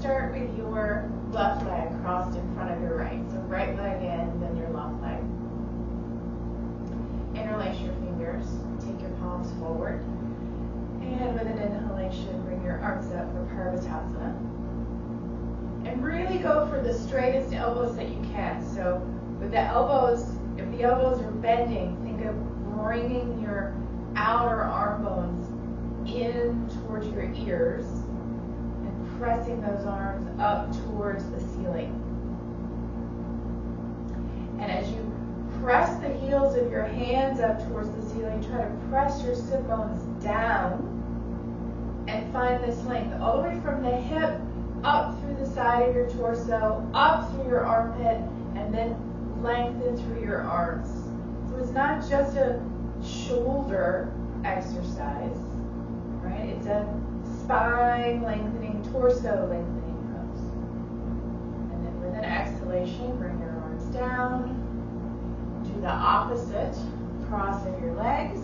start with your left leg crossed in front of your right. So right leg in, then your left leg. Interlace your fingers. Take your palms forward. And with an inhalation, bring your arms up for Parsvottanasana. And really go for the straightest elbows that you can. So with the elbows, if the elbows are bending, think of bringing your outer arm bones in towards your ears and pressing those arms up towards the ceiling. And as you press the heels of your hands up towards the ceiling, try to press your sit bones down and find this length all the way from the hip up through the side of your torso, up through your armpit, and then lengthen through your arms. So it's not just a shoulder exercise, right? It's a spine lengthening, torso lengthening pose. And then with an exhalation, bring your arms down. Do the opposite cross of your legs.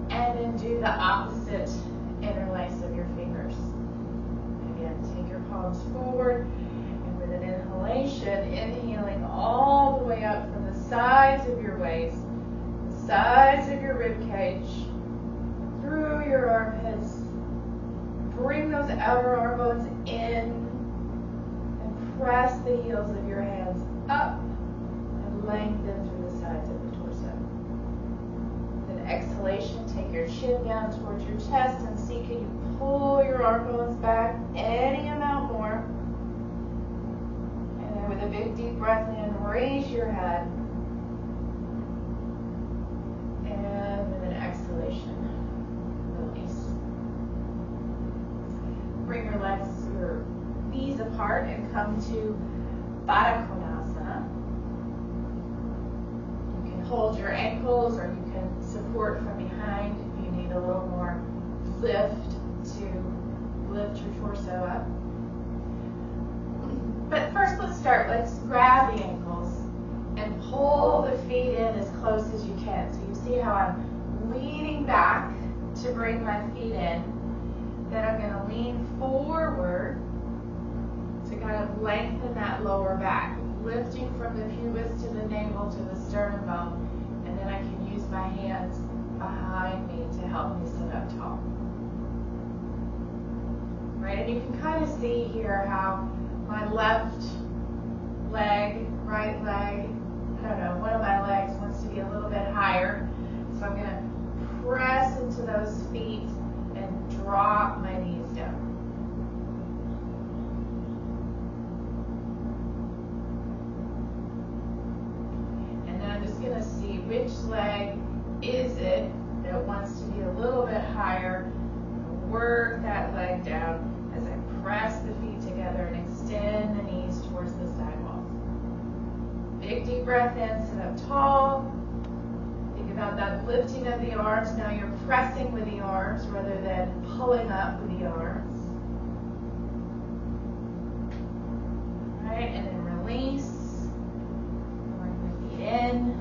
And then do the opposite interlace of your fingers. Again, take your palms forward. And with an inhalation, inhaling all the way up from the sides of your waist, the sides of your rib cage, through your armpits. Bring those outer arm bones in and press the heels of your hands up and lengthen through the sides of the torso. With an exhalation, take your chin down towards your chest and see, can you pull your arm bones back any amount more? And then with a big deep breath in, raise your head. And with an exhalation, release. Bring your legs, your knees apart and come to Padangusthasana. You can hold your ankles or you can support from behind if you need a little more lift to lift your torso up. But first let's start. Let's grab the ankles and pull the feet in as close as you can. So you see how I'm leaning back to bring my feet in. Then I'm going to lean forward to kind of lengthen that lower back, lifting from the pubis to the navel to the sternum bone. And then I can use my hands behind me to help me sit up tall. Right, and you can kind of see here how my left leg, right leg, I don't know, one of my legs wants to be a little bit higher. So I'm going to press into those feet and drop my knees down. And then I'm just going to see which leg is it that wants to be a little bit higher. Work that leg down as I press the feet together and extend the knees towards the sidewalls. Big deep breath in, sit up tall. Think about that lifting of the arms. Now you're pressing with the arms rather than pulling up with the arms. All right, and then release. Bring the feet in.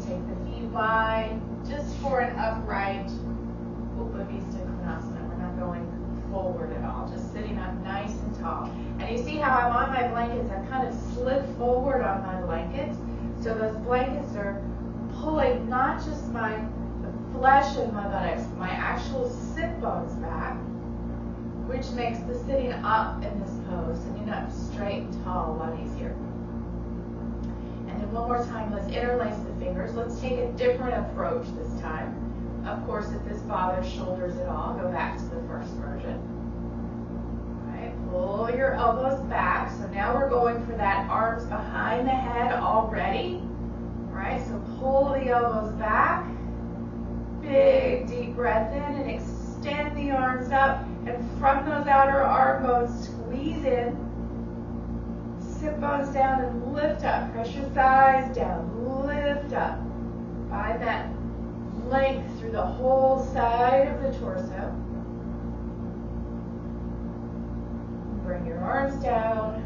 Take the feet wide, just for an upright Upavista Konasana. We're not going forward at all, just sitting up nice and tall. And you see how I'm on my blankets, I've kind of slid forward on my blankets. So those blankets are pulling not just the flesh of my buttocks, but my actual sit bones back, which makes the sitting up in this pose, sitting up straight and tall, a lot easier. And then one more time, let's interlace the fingers. Let's take a different approach this time. Of course, if this bothers shoulders at all, go back to the first version. All right, pull your elbows back. So now we're going for that arms behind the head already. All right, so pull the elbows back. Big deep breath in and extend the arms up. And from those outer arm bones, squeeze in. Sit bones down and lift up. Press your thighs down. Lift up. Find that length through the whole side of the torso. Bring your arms down.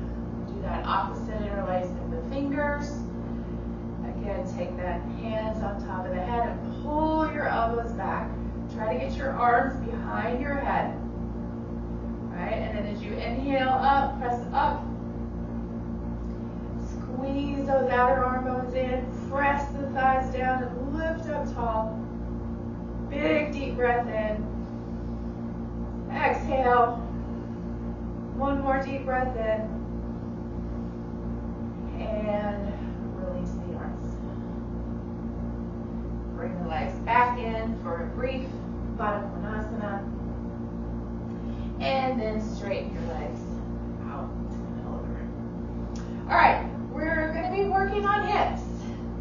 Do that opposite interlace of the fingers. Again, take that hands on top of the head and pull your elbows back. Try to get your arms behind your head. Alright, and then as you inhale up, press up. Squeeze those outer arm bones in. Press the thighs down and lift up tall. Big deep breath in. Exhale. One more deep breath in. And release the arms. Bring the legs back in for a brief Padangusthasana. And then straighten your legs out to the middle of the room. All right, we're going to be working on hips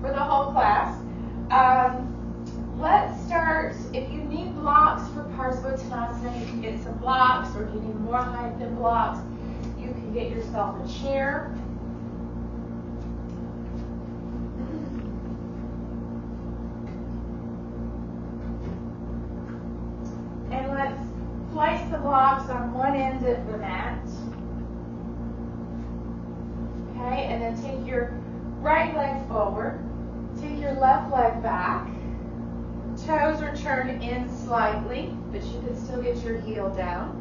for the whole class. Let's start. If you need blocks for Parsvottanasana, you can get some blocks, or if you need more height than blocks, you can get yourself a chair. And let's place the blocks on one end of the mat. Okay, and then take your right leg forward. Take your left leg back. Toes are turned in slightly, but you can still get your heel down.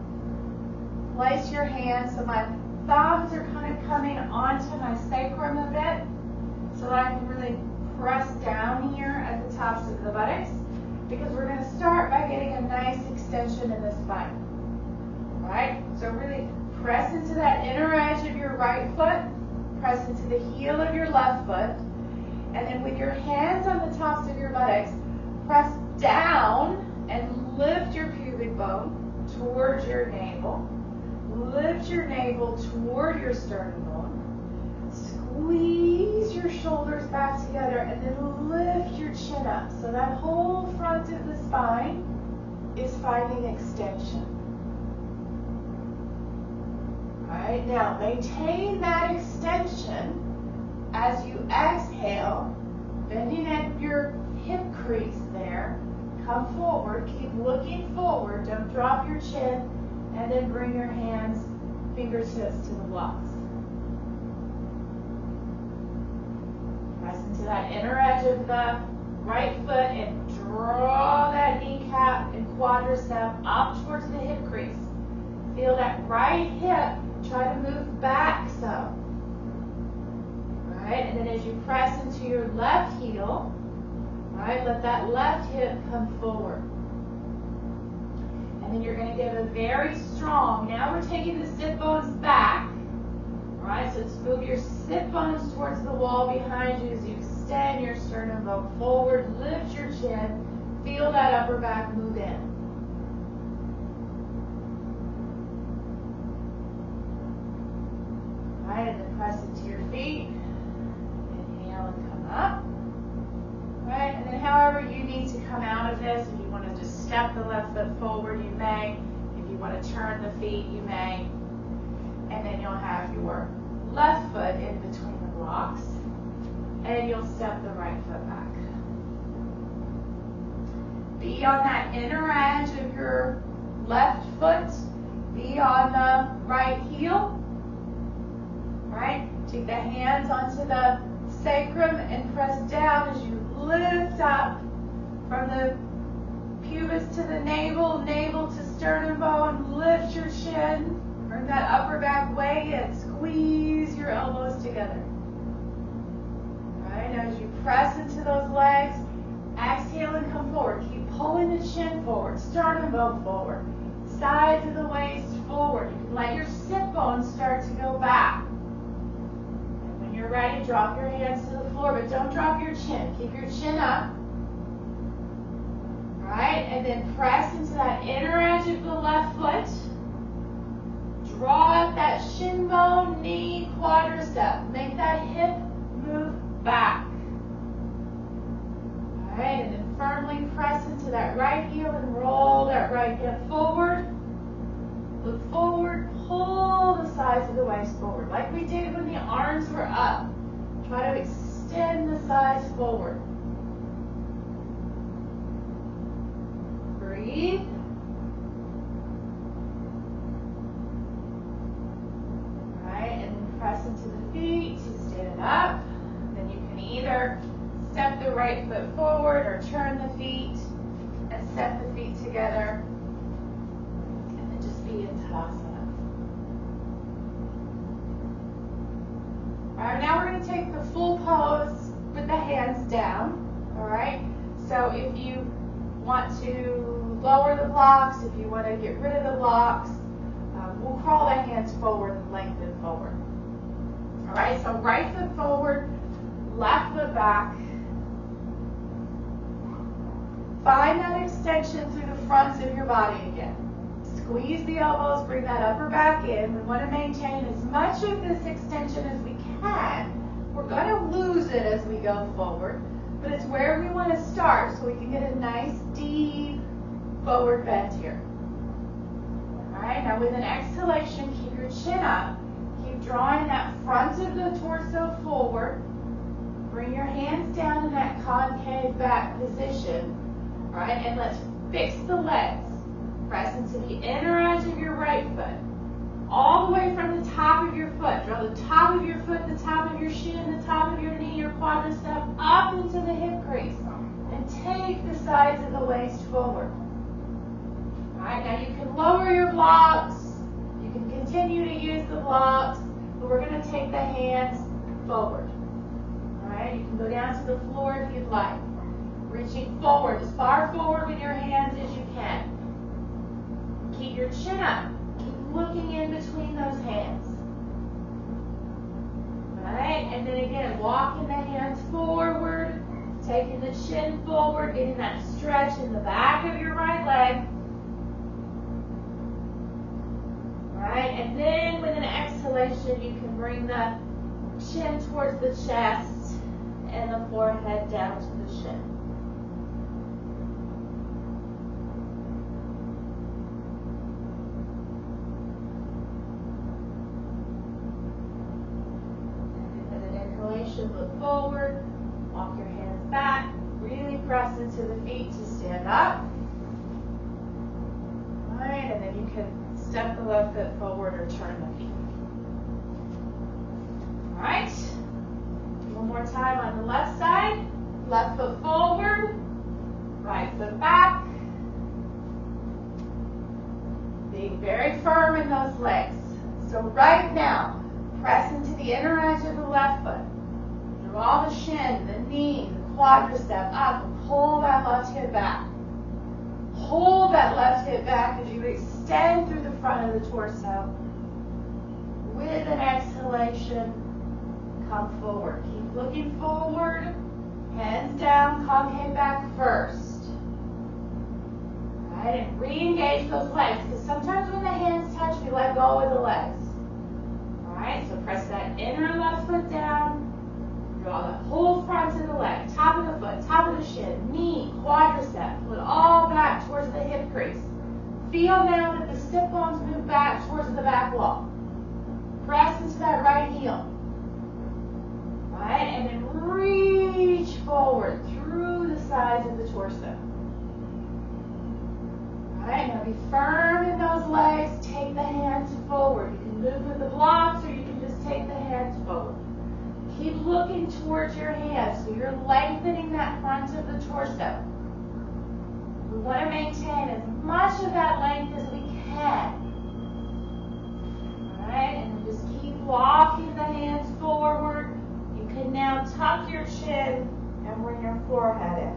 Place your hands so my thumbs are kind of coming onto my sacrum a bit, so that I can really press down here at the tops of the buttocks, because we're going to start by getting a nice extension in the spine. All right? So really press into that inner edge of your right foot, press into the heel of your left foot, and then with your hands on the tops of your buttocks, press down and lift your pubic bone towards your navel. Lift your navel toward your sternum bone. Squeeze your shoulders back together and then lift your chin up. So that whole front of the spine is finding extension. All right, now maintain that extension as you exhale, bending at your hip crease there. Come forward, keep looking forward, don't drop your chin, and then bring your hands, fingertips to the blocks. Press into that inner edge of the right foot and draw that kneecap and quadricep up towards the hip crease. Feel that right hip, try to move back some. All right, and then as you press into your left heel, all right, let that left hip come forward. And then you're going to give a very strong, now we're taking the sit bones back. All right, so let's move your sit bones towards the wall behind you as you extend your sternum bone forward, lift your chin, feel that upper back move in. All right, and then press into your feet. Inhale and come up. Right, and then however you need to come out of this, if you want to just step the left foot forward, you may. If you want to turn the feet, you may. And then you'll have your left foot in between the blocks, and you'll step the right foot back. Be on that inner edge of your left foot. Be on the right heel. Right? Take the hands onto the sacrum and press down as you lift up from the pubis to the navel, navel to sternum bone. Lift your chin. Bring that upper back way in. Squeeze your elbows together. All right, now as you press into those legs, exhale and come forward. Keep pulling the chin forward, sternum bone forward, sides of the waist forward. You can let your sit bones start to go back. You're ready, drop your hands to the floor, but don't drop your chin. Keep your chin up. All right, and then press into that inner edge of the left foot. Draw up that shin bone, knee, quadricep. Make that hip move back. All right, and then firmly press into that right heel and roll that right hip forward. Look forward, pull the sides of the waist forward, like we did when the arms were up. Try to extend the sides forward. Breathe. All right, and then press into the feet to stand up. Then you can either step the right foot forward or turn the feet and set the feet together. Be in Siddhasana. going to take the full pose with the hands down. All right? So if you want to lower the blocks, if you want to get rid of the blocks, we'll crawl the hands forward and lengthen forward. All right, so right foot forward, left foot back. Find that extension through the fronts of your body again. Squeeze the elbows, bring that upper back in. We want to maintain as much of this extension as we can. We're going to lose it as we go forward, but it's where we want to start so we can get a nice deep forward bend here. All right, now with an exhalation, keep your chin up. Keep drawing that front of the torso forward. Bring your hands down in that concave back position. All right, and let's fix the legs. Press into the inner edge of your right foot. All the way from the top of your foot. Draw the top of your foot, the top of your shin, the top of your knee, your quadricep up into the hip crease. And take the sides of the waist forward. All right, now you can lower your blocks. You can continue to use the blocks, but we're going to take the hands forward. All right, you can go down to the floor if you'd like. Reaching forward, as far forward with your hands as you can. Keep your chin up. Keep looking in between those hands. All right, and then again, walking the hands forward, taking the chin forward, getting that stretch in the back of your right leg. All right, and then with an exhalation, you can bring the chin towards the chest and the forehead down to the shin. Look forward, walk your hands back, really press into the feet to stand up. All right, and then you can step the left foot forward or turn the feet. All right, one more time on the left side. Left foot forward, right foot back. Being very firm in those legs. So right now, press into the inner edge of the left foot. Draw the shin, the knee, the quadricep up, and pull that left hip back. Hold that left hip back as you extend through the front of the torso. With an exhalation, come forward. Keep looking forward, hands down, concave back first. All right, and re-engage those legs, because sometimes when the hands touch, we let go of the legs. All right, so press that inner left foot down. Draw the whole front of the leg, top of the foot, top of the shin, knee, quadricep. Pull it all back towards the hip crease. Feel now that the sit bones move back towards the back wall. Press into that right heel. All right, and then reach forward through the sides of the torso. All right, now be firm in those legs. Take the hands forward. You can move with the blocks or you can just take the hands forward. Keep looking towards your hands so you're lengthening that front of the torso. We want to maintain as much of that length as we can. All right, and just keep walking the hands forward. You can now tuck your chin and bring your forehead in.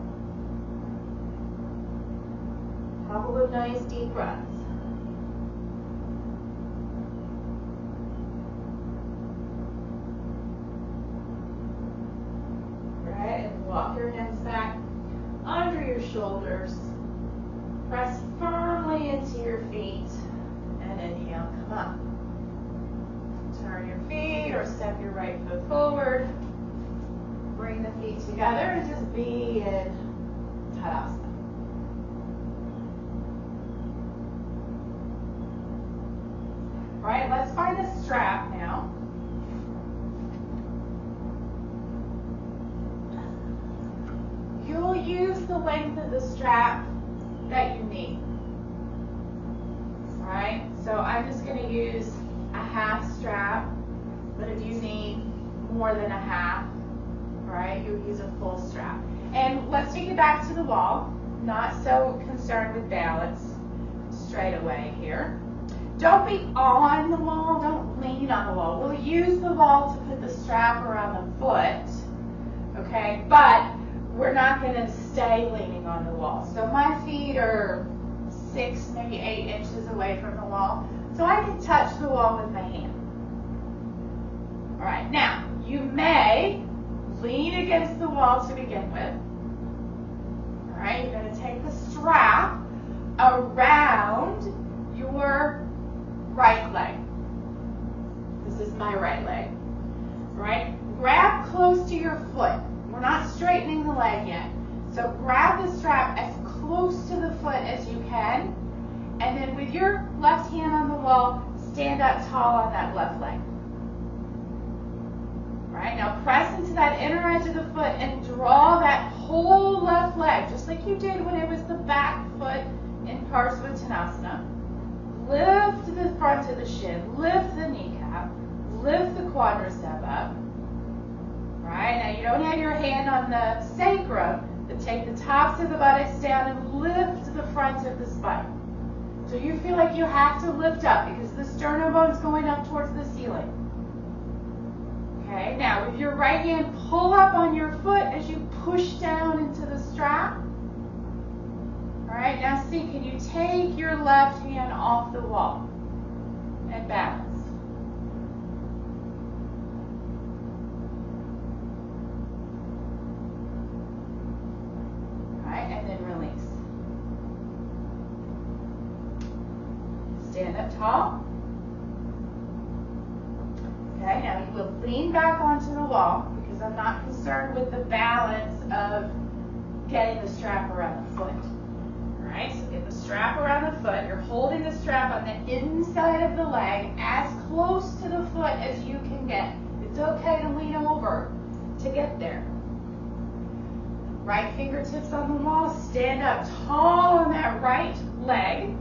Couple of nice deep breaths. Walk your hands back under your shoulders. Press firmly into your feet. And inhale, come up. Turn your feet or step your right foot forward. Bring the feet together and just be in Tadasana. All right, let's find a strap now. You'll use the length of the strap that you need. All right, so I'm just going to use a half strap, but if you need more than a half, all right, you'll use a full strap. And let's take it back to the wall. Not so concerned with balance straight away here. Don't be on the wall, don't lean on the wall. We'll use the wall to put the strap around the foot, okay? But we're not going to stay leaning on the wall. So my feet are 6, maybe 8 inches away from the wall, so I can touch the wall with my hand. All right, now you may lean against the wall to begin with. All right, you're going to take the strap around your right leg. This is my right leg. All right, grab close to your foot. We're not straightening the leg yet. So grab the strap as close to the foot as you can, and then with your left hand on the wall, stand up tall on that left leg. All right, now press into that inner edge of the foot and draw that whole left leg, just like you did when it was the back foot in Parsvottanasana. Lift the front of the shin, lift the kneecap, lift the quadricep up. All right, now you don't have your hand on the sacrum, but take the tops of the buttocks down and lift the front of the spine. So you feel like you have to lift up because the sternum bone is going up towards the ceiling. Okay, now with your right hand, pull up on your foot as you push down into the strap. All right, now see, can you take your left hand off the wall and balance? All right, and then release. Stand up tall. Okay, now you will lean back onto the wall because I'm not concerned with the balance of getting the strap around the foot. All right, so get the strap around the foot. You're holding the strap on the inside of the leg as close to the foot as you can get. It's okay to lean over to get there. Right fingertips on the wall. Stand up tall on that right leg.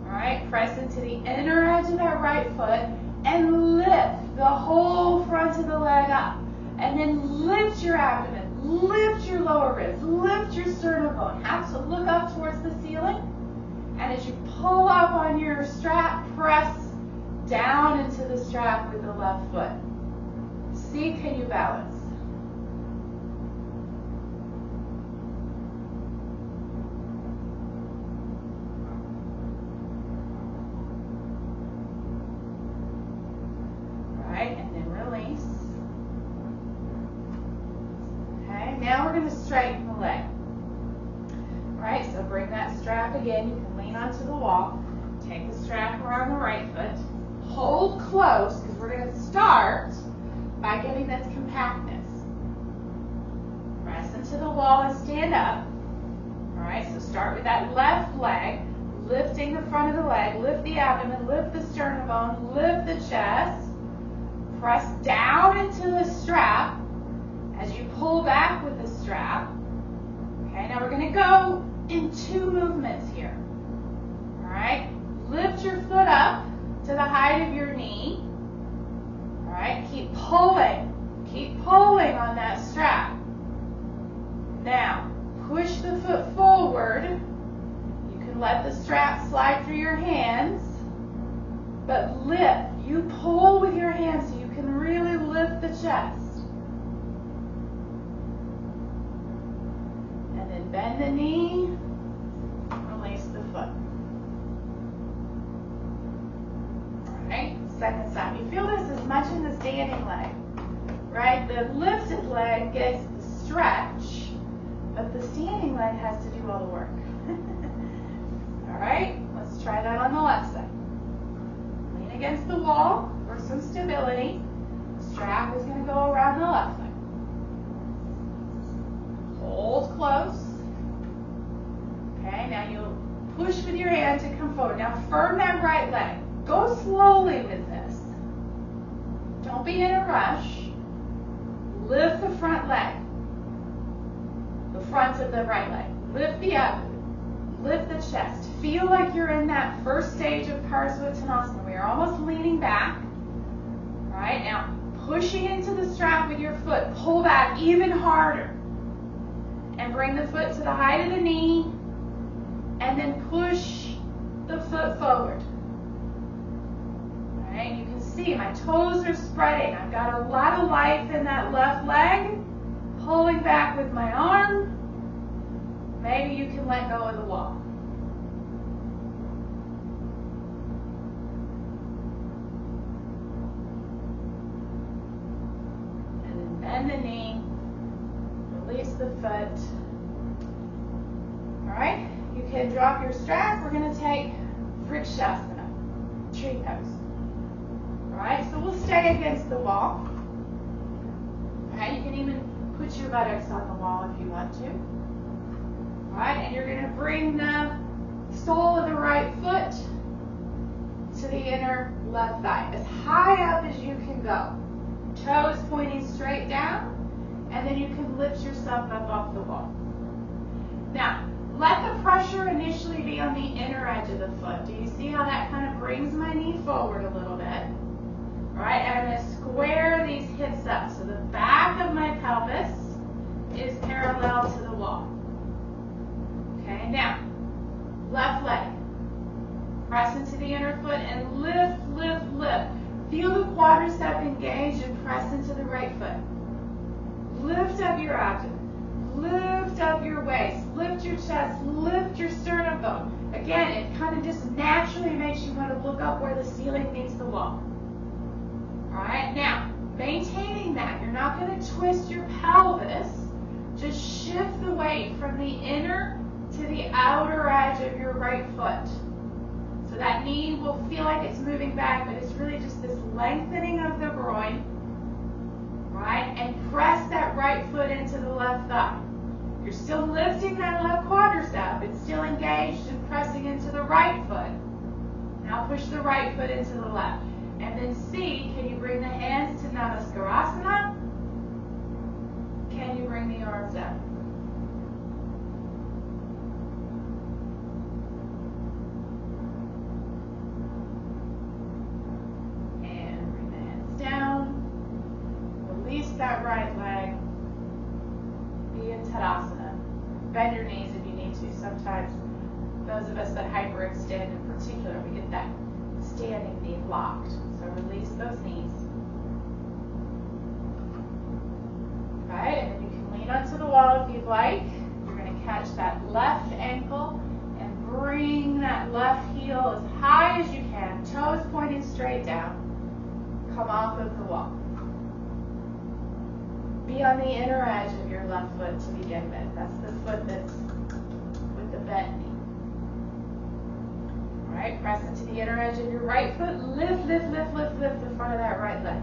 All right, press into the inner edge of that right foot and lift the whole front of the leg up. And then lift your abdomen, lift your lower ribs, lift your sternum bone. Have to look up towards the ceiling. And as you pull up on your strap, press down into the strap with the left foot. See, can you balance? Now we're going to straighten the leg. All right, so bring that strap again. You can lean onto the wall. Take the strap around the right foot. Hold close because we're going to start by getting this compactness. Press into the wall and stand up. All right, so start with that left leg, lifting the front of the leg, lift the abdomen, lift the sternum bone, lift the chest. Press down into the strap as you pull back with the strap. Okay, now we're going to go in 2 movements here. All right, lift your foot up to the height of your knee. All right, keep pulling on that strap. Now, push the foot forward. You can let the strap slide through your hands, but lift. You pull with your hands so you can really lift the chest. Bend the knee, release the foot. All right, second side. You feel this as much in the standing leg, right? The lifted leg gets the stretch, but the standing leg has to do all the work. All right, let's try that on the left side. Lean against the wall for some stability. Strap is going to go around the left leg. Hold close. Okay, now you'll push with your hand to come forward. Now firm that right leg. Go slowly with this. Don't be in a rush. Lift the front leg. The front of the right leg. Lift the abdomen. Lift the chest. Feel like you're in that first stage of Parsvottanasana. We are almost leaning back. All right, now pushing into the strap with your foot. Pull back even harder. And bring the foot to the height of the knee. And then push the foot forward. All right, you can see my toes are spreading. I've got a lot of life in that left leg. Pulling back with my arm. Maybe you can let go of the wall. And then bend the knee. Release the foot. All right, you can drop your strap. We're going to take Vrksasana, tree pose. All right, so we'll stay against the wall. All right, you can even put your buttocks on the wall if you want to. All right, and you're going to bring the sole of the right foot to the inner left thigh, as high up as you can go. Toes pointing straight down, and then you can lift yourself up off the wall. Now, let the pressure initially be on the inner edge of the foot. Do you see how that kind of brings my knee forward a little bit? All right, and I'm going to square these hips up. So the back of my pelvis is parallel to the wall. Okay, now, left leg. Press into the inner foot and lift, lift, lift. Feel the quadricep engage and press into the right foot. Lift up your abdomen. Lift up your waist, lift your chest, lift your sternum bone. Again, it kind of just naturally makes you want to look up where the ceiling meets the wall. All right, now, maintaining that, you're not going to twist your pelvis. Just shift the weight from the inner to the outer edge of your right foot. So that knee will feel like it's moving back, but it's really just this lengthening of the groin. Right, and press that right foot into the left thigh. You're still lifting that left quadricep. It's still engaged and pressing into the right foot. Now push the right foot into the left. And then see, can you bring the hands to Namaskar? Can you bring the arms up? And bring the hands down. Release that right leg. Be in Tadasana. Bend your knees if you need to. Sometimes those of us that hyperextend in particular, we get that standing knee blocked. So release those knees. Okay, and then you can lean onto the wall if you'd like. You're going to catch that left ankle and bring that left heel as high as you can. Toes pointing straight down. Come off of the wall. Be on the inner edge of your left foot to begin with. That's the foot that's with the bent knee. All right, press into the inner edge of your right foot. Lift, lift, lift, lift, lift the front of that right leg.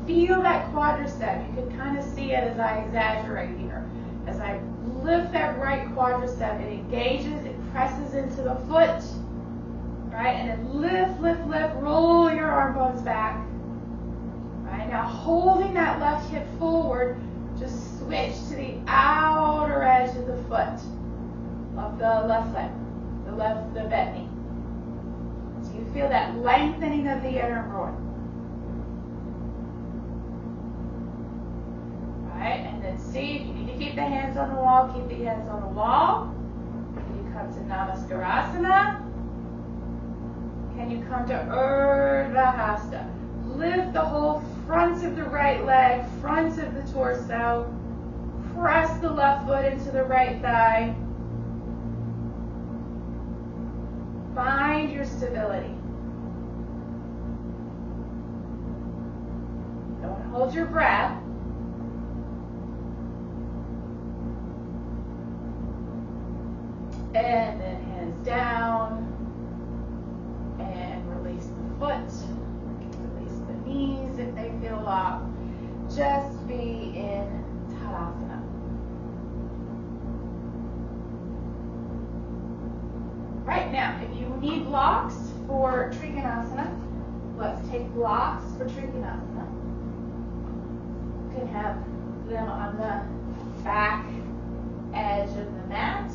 Feel that quadricep. You can kind of see it as I exaggerate here. As I lift that right quadricep, it engages, it presses into the foot. Right, and then lift, lift, lift, roll your arm bones back. Right, now holding that left hip forward, just switch to the outer edge of the foot of the left leg, the bent knee. So you feel that lengthening of the inner groin. Right, and then see, if you need to keep the hands on the wall, keep the hands on the wall. Can you come to Namaskarasana? Can you come to Ardha Hasta? Lift the whole front of the right leg, front of the torso. Press the left foot into the right thigh. Find your stability. Don't hold your breath. And then hands down. And release the foot. Release the knees if they feel locked. Just be in Tadasana. Right, now, if you need blocks for Trikonasana, let's take blocks for Trikonasana. You can have them on the back edge of the mat.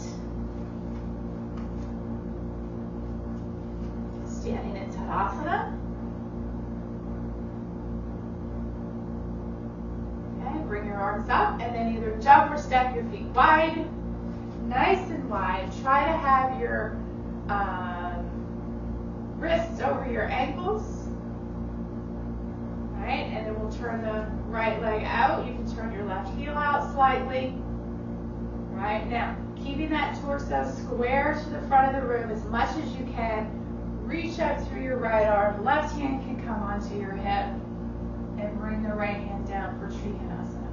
Standing in Tadasana. Okay, bring your arms up and then either jump or step your feet wide. Nice and wide. Try to have your wrists over your ankles. All right, and then we'll turn the right leg out. You can turn your left heel out slightly. All right, now, keeping that torso square to the front of the room as much as you can. Reach up through your right arm. Left hand can come onto your hip. And bring the right hand down for Trikonasana.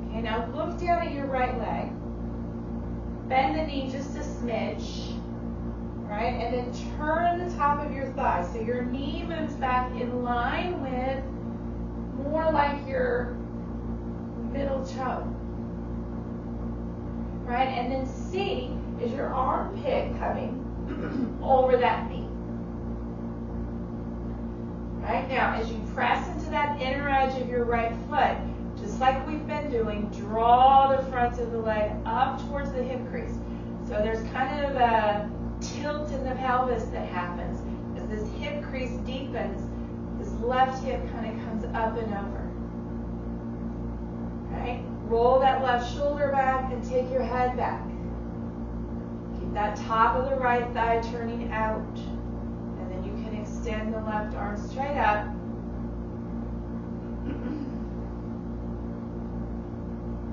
Okay, now look down at your right leg. Bend the knee just a smidge. Right? And then turn the top of your thigh. So your knee moves back in line with more like your middle toe. Right? And then see, is your armpit coming over that knee? Right? Now, as you press into that inner edge of your right foot, just like we've been doing, draw the front of the leg up towards the hip crease. So there's kind of a tilt in the pelvis that happens. As this hip crease deepens, this left hip kind of comes up and over. Right? Roll that left shoulder back and take your head back. Keep that top of the right thigh turning out. And then you can extend the left arm straight up.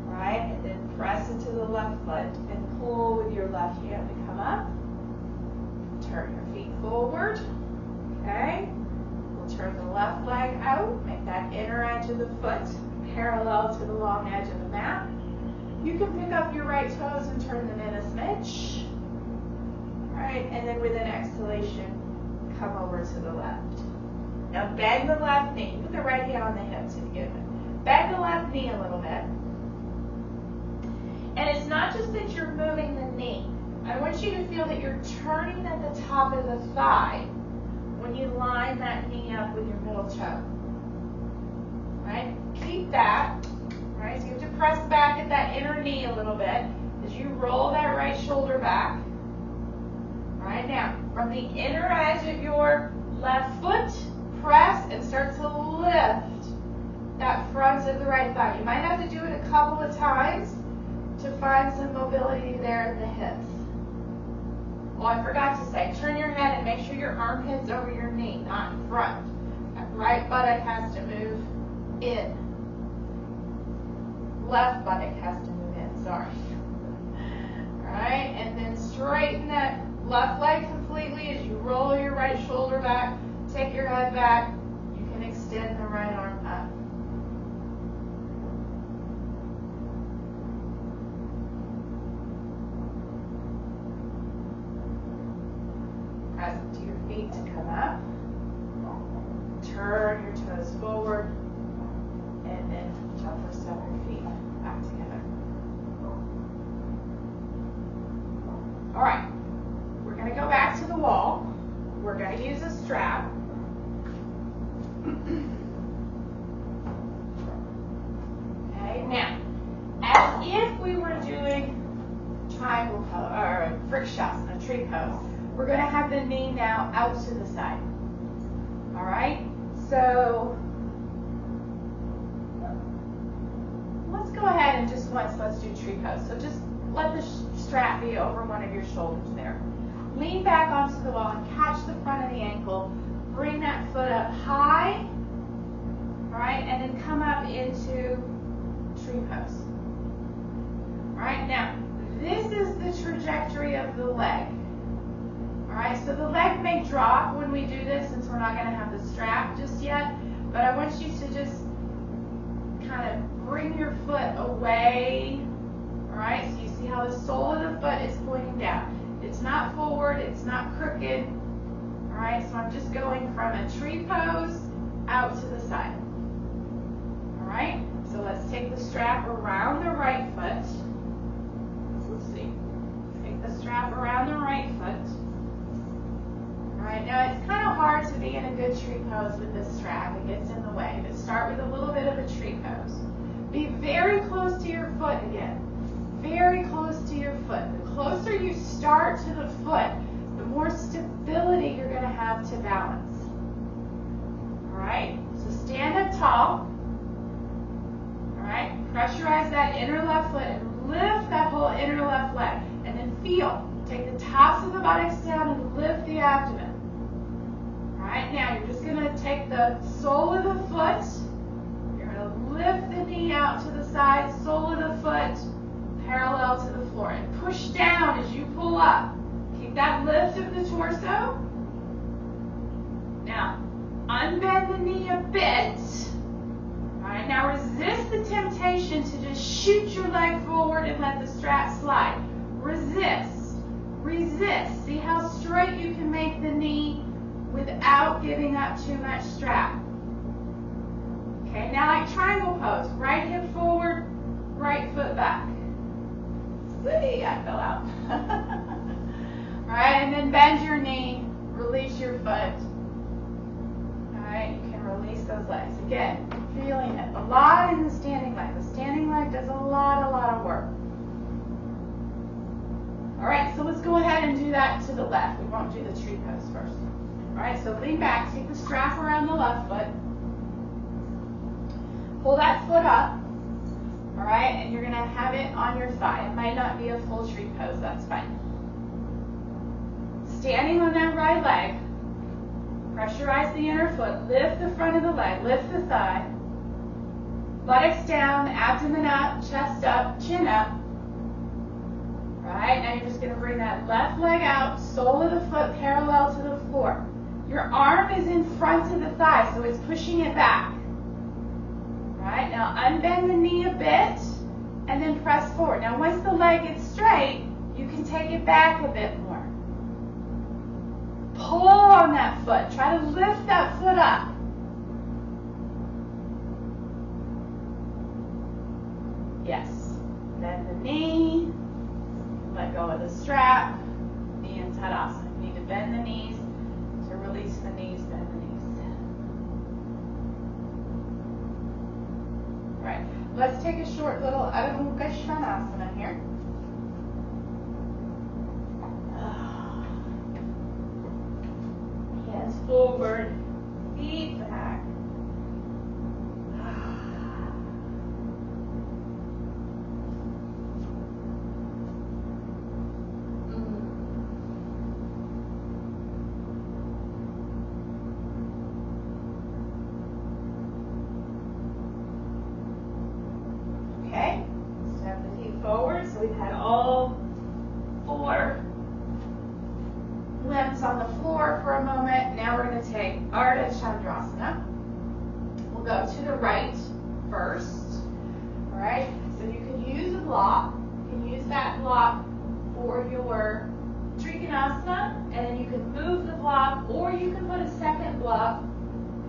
Right? And then press into the left foot and pull with your left hand to come up. Turn your feet forward. Okay? We'll turn the left leg out. Make that inner edge of the foot parallel to the long edge of the mat. You can pick up your right toes and turn them in a smidge. Right? And then with an exhalation, come over to the left. Now bend the left knee. Put the right hand on the hip to begin with. Bend the left knee a little bit. And it's not just that you're moving the knee. I want you to feel that you're turning at the top of the thigh when you line that knee up with your middle toe. Right? Keep that. Right? So you have to press back at that inner knee a little bit as you roll that right shoulder back. Right? Now, from the inner edge of your left foot, press and start to lift that front of the right thigh. You might have to do it a couple of times to find some mobility there in the hips. Oh, I forgot to say, turn your head and make sure your armpit's over your knee, not in front. That right buttock has to move in. Left buttock has to move in, sorry. All right, and then straighten that left leg completely as you roll your right shoulder back, take your head back. You can extend the right arm up. Press into your feet to come up. Turn your toes forward. And then upper step your feet back together. All right. We're going to go back to the wall. We're going to use a strap. Okay, now, as if we were doing triangle pose, or Vrksasana, tree pose, we're going to have the knee now out to the side. All right, so let's go ahead and just once, let's do tree pose. So just let the strap be over one of your shoulders there. Lean back onto the wall and catch the front of the ankle. Bring that foot up high, all right, and then come up into tree pose. All right, now, this is the trajectory of the leg. All right, so the leg may drop when we do this since we're not going to have the strap just yet, but I want you to just kind of bring your foot away, all right, so you see how the sole of the foot is pointing down. It's not forward, it's not crooked. All right, so I'm just going from a tree pose out to the side. All right, so let's take the strap around the right foot. Let's see. Take the strap around the right foot. All right, now it's kind of hard to be in a good tree pose with this strap. It gets in the way. But start with a little bit of a tree pose. Be very close to your foot again. Very close to your foot. The closer you start to the foot, the more stability you're going to have to balance. All right, so stand up tall. All right, pressurize that inner left foot and lift that whole inner left leg. And then feel. Take the tops of the buttocks down and lift the abdomen. All right, right, now you're just gonna take the sole of the foot, you're gonna lift the knee out to the side, sole of the foot, parallel to the floor, and push down as you pull up. Keep that lift of the torso. Now, unbend the knee a bit. All right, now resist the temptation to just shoot your leg forward and let the strap slide. Resist, resist. See how straight you can make the knee without giving up too much strap. Okay, now like triangle pose. Right hip forward, right foot back. See, I fell out. All right, and then bend your knee, release your foot. All right, you can release those legs. Again, feeling it. A lot in the standing leg. The standing leg does a lot of work. All right, so let's go ahead and do that to the left. We won't do the tree pose first. All right, so lean back, take the strap around the left foot. Pull that foot up. All right, and you're gonna have it on your thigh. It might not be a full tree pose, that's fine. Standing on that right leg, pressurize the inner foot, lift the front of the leg, lift the thigh, buttocks down, abdomen up, chest up, chin up. Right, now you're just going to bring that left leg out, sole of the foot parallel to the floor. Your arm is in front of the thigh, so it's pushing it back. Right, now unbend the knee a bit, and then press forward. Now once the leg gets straight, you can take it back a bit more. Pull on that foot. Try to lift that foot up. Yes. Bend the knee. Let go of the strap. Knee in Siddhasana. You need to bend the knees. To release the knees, bend the knees. All right. Let's take a short little Vrksasana here. Hands forward, feet back. Okay, step the feet forward. So we've had all 4 limbs on the floor for a moment. Now we're going to take Ardha Chandrasana. We'll go to the right first. All right, so you can use a block. You can use that block for your Trikonasana, and then you can move the block, or you can put a second block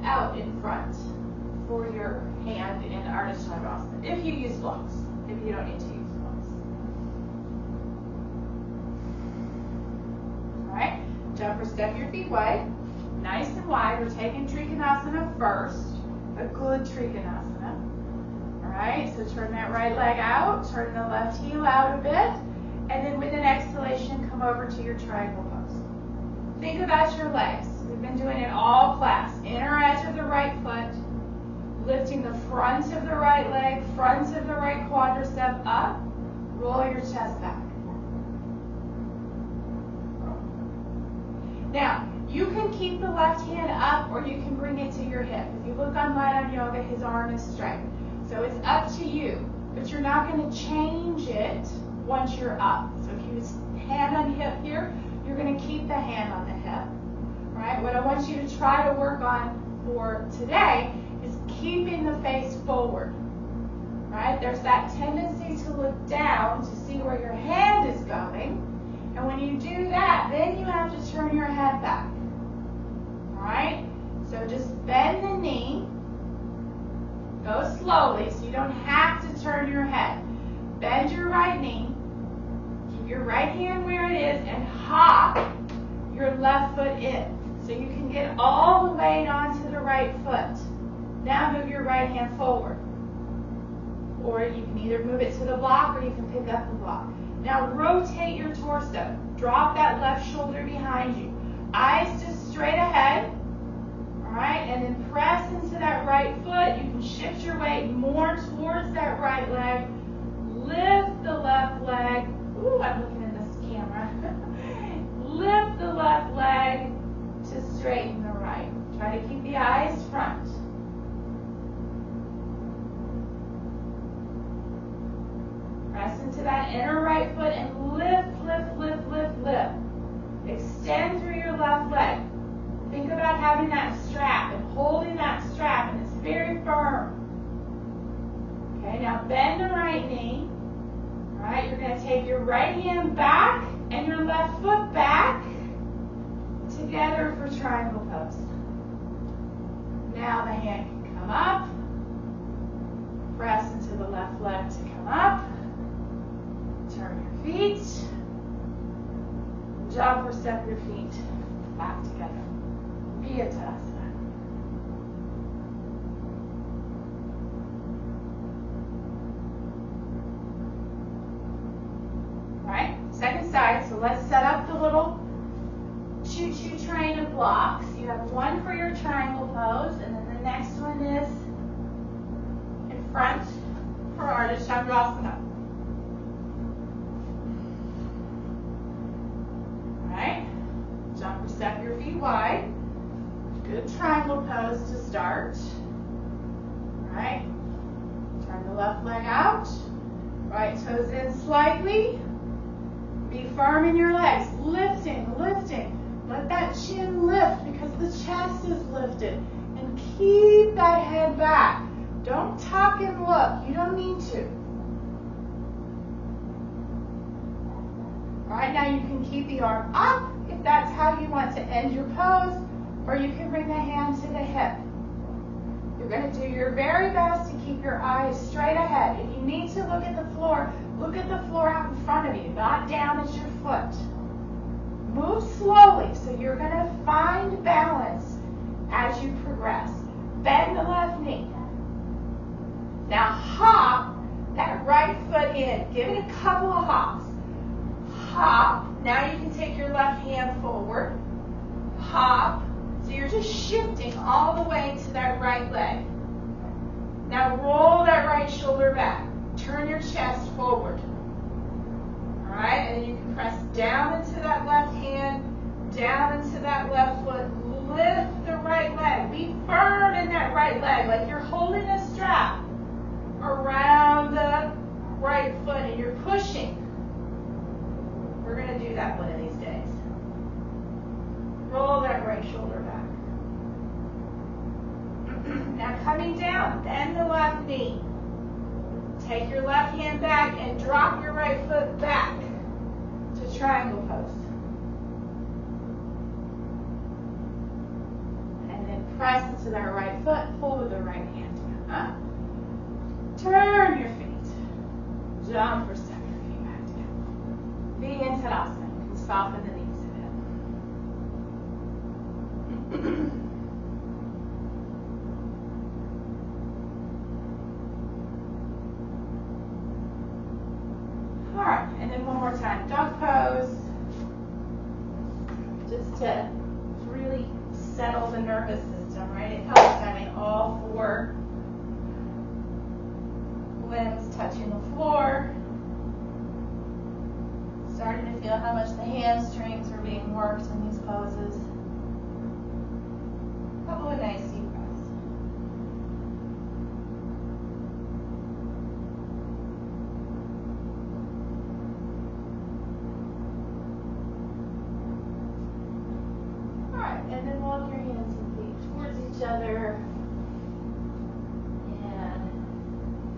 out in front for your hand in Ardha Chandrasana, if you use blocks, if you don't need to use blocks. All right, jump or step your feet wide, nice and wide. We're taking Trikonasana first, a good Trikonasana. All right, so turn that right leg out, turn the left heel out a bit, and then with an exhalation, come over to your triangle pose. Think about your legs. We've been doing it all class. Inner edge of the right foot, lifting the front of the right leg, front of the right quadricep up, roll your chest back. Now, you can keep the left hand up or you can bring it to your hip. If you look online on yoga, his arm is straight. So it's up to you, but you're not going to change it once you're up. So if you use hand on hip here, you're going to keep the hand on the hip. Right? What I want you to try to work on for today is keeping the face forward. Right? There's that tendency to look down to see where your hand is going. And when you do that, then you have to turn your head back. All right? So just bend the knee. Go slowly so you don't have to turn your head. Bend your right knee. Keep your right hand where it is and hop your left foot in. So you can get all the weight onto the right foot. Now move your right hand forward. Or you can either move it to the block or you can pick up the block. Now rotate your torso. Drop that left shoulder behind you. Eyes just straight ahead. All right, and then press into that right foot. You can shift your weight more towards that right leg. Lift the left leg. Ooh, I'm looking in this camera. Lift the left leg to straighten the right. right foot and lift, lift, lift, lift, lift. Extend through your left leg. Think about having that strap and holding that strap, and it's very firm. Okay, now bend the right knee. All right, you're going to take your right hand back and your left foot back together for triangle pose. Now the hand can come up. Press into the left leg to come up. Turn your feet. Jump or step your feet back together. Vrksasana. Alright, second side. So let's set up the little choo-choo train of blocks. You have one for your triangle pose, and then the next one is in front for Ardha Chandrasana. Alright, jump or step your feet wide. Good triangle pose to start. Alright, turn the left leg out. Right toes in slightly. Be firm in your legs. Lifting, lifting. Let that chin lift because the chest is lifted. And keep that head back. Don't tuck and look. You don't need to. Alright, now you can keep the arm up if that's how you want to end your pose, or you can bring the hand to the hip. You're going to do your very best to keep your eyes straight ahead. If you need to look at the floor out in front of you, not down at your foot. Move slowly, so you're going to find balance as you progress. Bend the left knee. Now hop that right foot in. Give it a couple of hops. Hop. Now you can take your left hand forward. Hop. So you're just shifting all the way to that right leg. Now roll that right shoulder back. Turn your chest forward. All right, and then you can press down into that left hand, down into that left foot. Lift the right leg. Be firm in that right leg, like you're holding a strap around the right foot and you're pushing. We're going to do that one of these days. Roll that right shoulder back. Now coming down, bend the left knee. Take your left hand back and drop your right foot back to triangle pose. And then press into that right foot, pull with the right hand up. Turn your feet. Jump or step your feet back together. Be in Siddhasana. You can soften the knees a bit. Alright, and then one more time. Dog pose. Just to really settle the nervous system, right? It helps having all four limbs touching the floor. Starting to feel how much the hamstrings are being worked in these poses. A couple of nice deep breaths. Alright, and then walk your hands and feet towards each other. And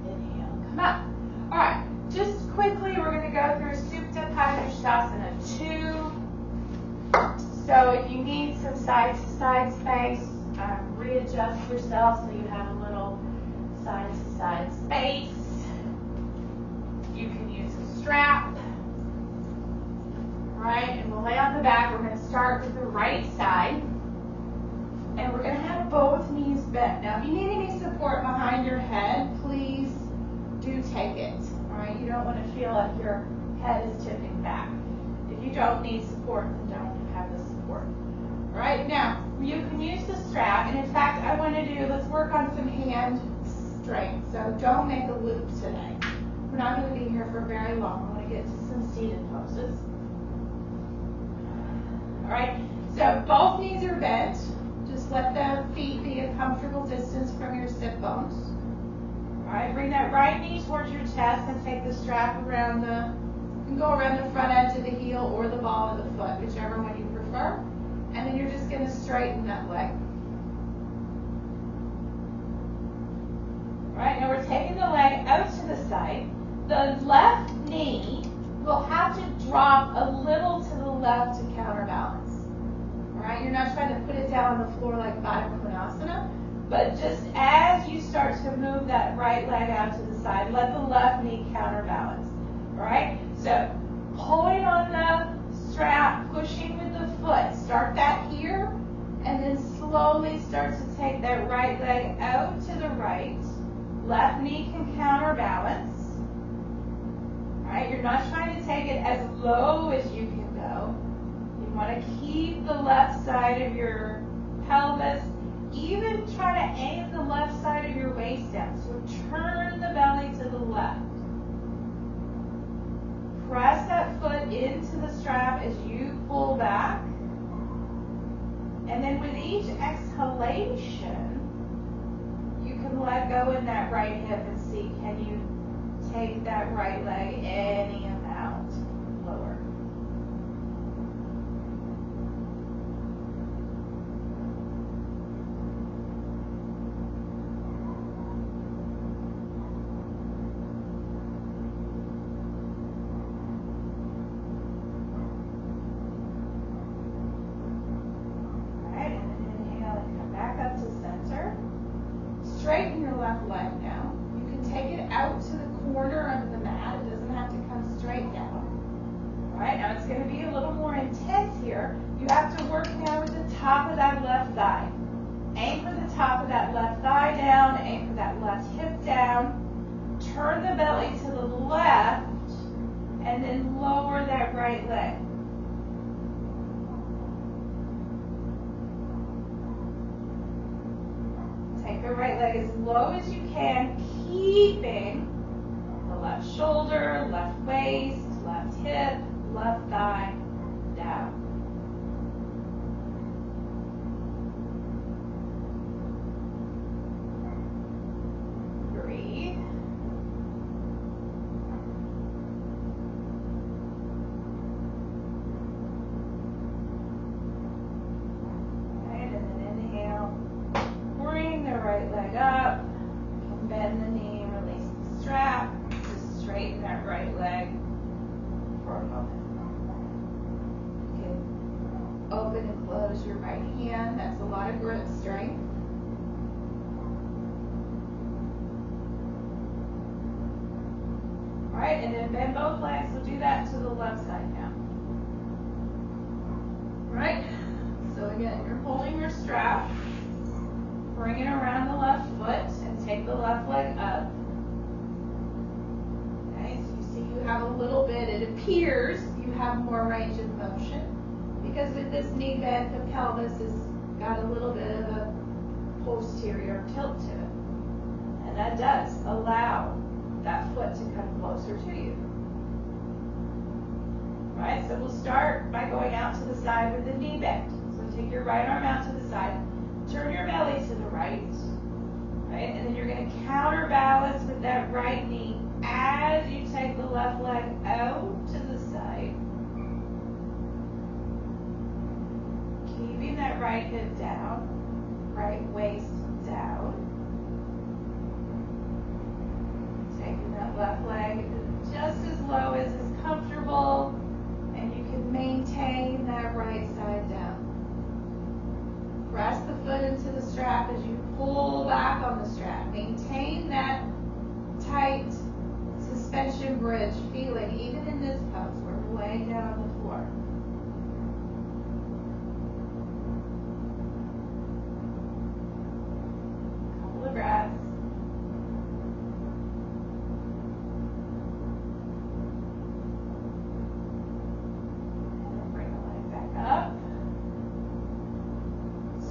inhale, come up. Alright, just quickly we're going to go through Supta Padangusthasana 2. So if you need some side-to-side space, readjust yourself so you have a little side-to-side space. You can use a strap. Right, and we'll lay on the back. We're going to start with the right side. And we're going to have both knees bent. Now, if you need any support behind your head, please do take it. All right, you don't want to feel like your head is tipping back. If you don't need support, then don't have the support. All right, now, you can use the strap. And in fact, I want to let's work on some hand strength. So don't make a loop today. We're not going to be here for very long. I want to get to some seated poses. All right, so both knees are bent. Just let the feet be a comfortable distance from your sit bones. All right, bring that right knee towards your chest and take the strap around the You can go around the front edge of the heel or the ball of the foot, whichever one you prefer. And then you're just going to straighten that leg. All right, now we're taking the leg out to the side. The left knee will have to drop a little to the left to counterbalance. All right, you're not trying to put it down on the floor like Padangusthasana, but just as you start to move that right leg out to the side, let the left knee counterbalance. All right, so pulling on the strap, pushing with the foot. Start that here, and then slowly start to take that right leg out to the right. Left knee can counterbalance. All right, you're not trying to take it as low as you can go. You want to keep the left side of your pelvis. Even try to aim the left side of your waist down. So turn the belly to the left. Press that foot into the strap as you pull back. And then with each exhalation, you can let go in that right hip and see, can you take that right leg any amount lower? Straighten your left leg now. You can take it out to the corner of the mat. It doesn't have to come straight down. All right, now it's going to be a little more intense here. You have to work now with the top of that left thigh. Aim for the top of that left thigh down. Aim for that left hip down. Turn the belly to the left, and then lower that right leg. Take the right leg as low as you can, keeping the left shoulder, left waist, left hip, left thigh down. Breathe. Right leg up, you can bend the knee, release the strap, just straighten that right leg for a moment. You can open and close your right hand, that's a lot of grip strength. All right, and then bend both legs, so do that to the left side now. All right, so again, you're holding your strap. Bring it around the left foot and take the left leg up. Okay, so you see you have a little bit, it appears you have more range of motion because with this knee bend, the pelvis has got a little bit of a posterior tilt to it. And that does allow that foot to come closer to you. All right, so we'll start by going out to the side with the knee bend. So take your right arm out to the side. Turn your belly to the right, and then you're going to counterbalance with that right knee as you take the left leg out to the side. Keeping that right hip down, right waist down. Taking that left leg just as low as is comfortable, and you can maintain that right side down. Press the foot into the strap as you pull back on the strap. Maintain that tight suspension bridge feeling even in this pose where we're laying down on the floor. Couple of breaths. And then bring the leg back up.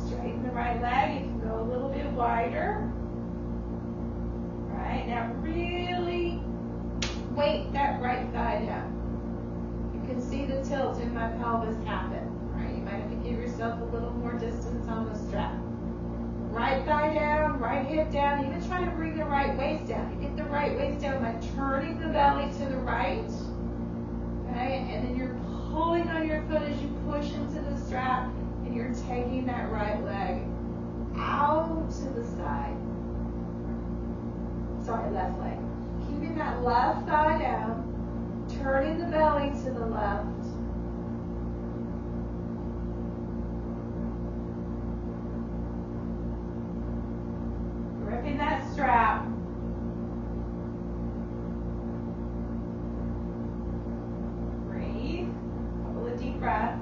Straighten the right leg. You can go a little bit wider. All right, now really weight that right thigh down. You can see the tilt in my pelvis happen. All right, you might have to give yourself a little more distance on the strap. Right thigh down, right hip down. Even try to bring the right waist down. You get the right waist down by turning the belly to the right Okay, and then you're pulling on your foot as you push into the strap, and you're taking that right leg out to the side. Sorry, left leg. Keeping that left thigh down, turning the belly to the left. Gripping that strap. Breathe. A couple of deep breaths.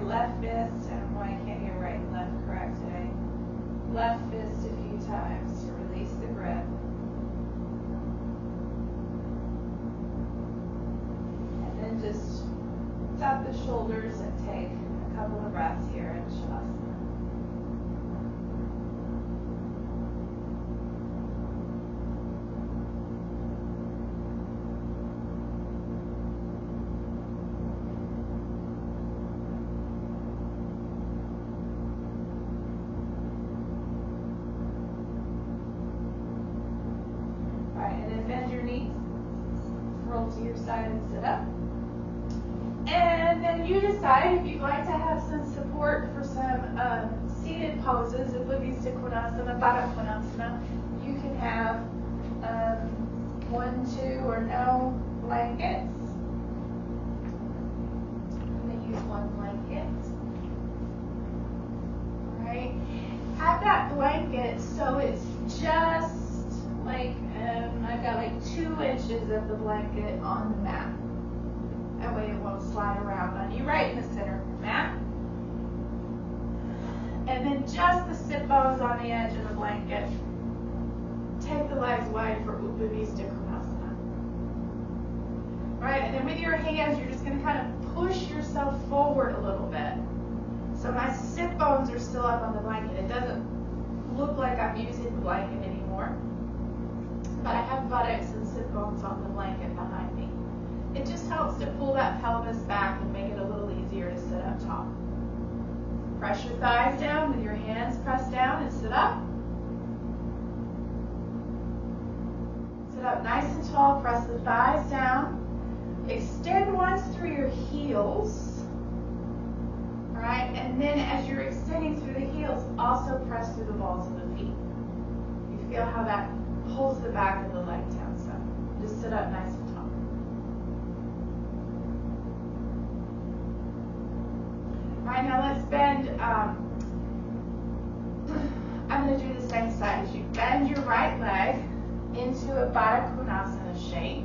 Left fist, and why can't you right and left correct today? Left fist a few times to release the grip. And then just tap the shoulders and take a couple of breaths here in Shavasana. To your side and sit up. And then you decide if you'd like to have some support for some seated poses, Upavista Konasana, Padangusthasana. You can have 1, 2, or no blankets. I'm going to use one blanket. All right. Have that blanket so it's just like I've got like 2 inches of the blanket on the mat. That way it won't slide around on you, right in the center of the mat. And then just the sit bones on the edge of the blanket. Take the legs wide for Upavista Konasana. All right, and then with your hands, you're just going to kind of push yourself forward a little bit. So my sit bones are still up on the blanket. It doesn't look like I'm using the blanket anymore. But I have buttocks and sit bones on the blanket behind me. It just helps to pull that pelvis back and make it a little easier to sit up tall. Press your thighs down with your hands pressed down and sit up. Sit up nice and tall, press the thighs down. Extend once through your heels. All right, and then as you're extending through the heels, also press through the balls of the feet. You feel how that pulls the back of the leg down, so just sit up nice and tall. All right, now let's bend. I'm going to do the same side as you. Bend your right leg into a Padangusthasana shape,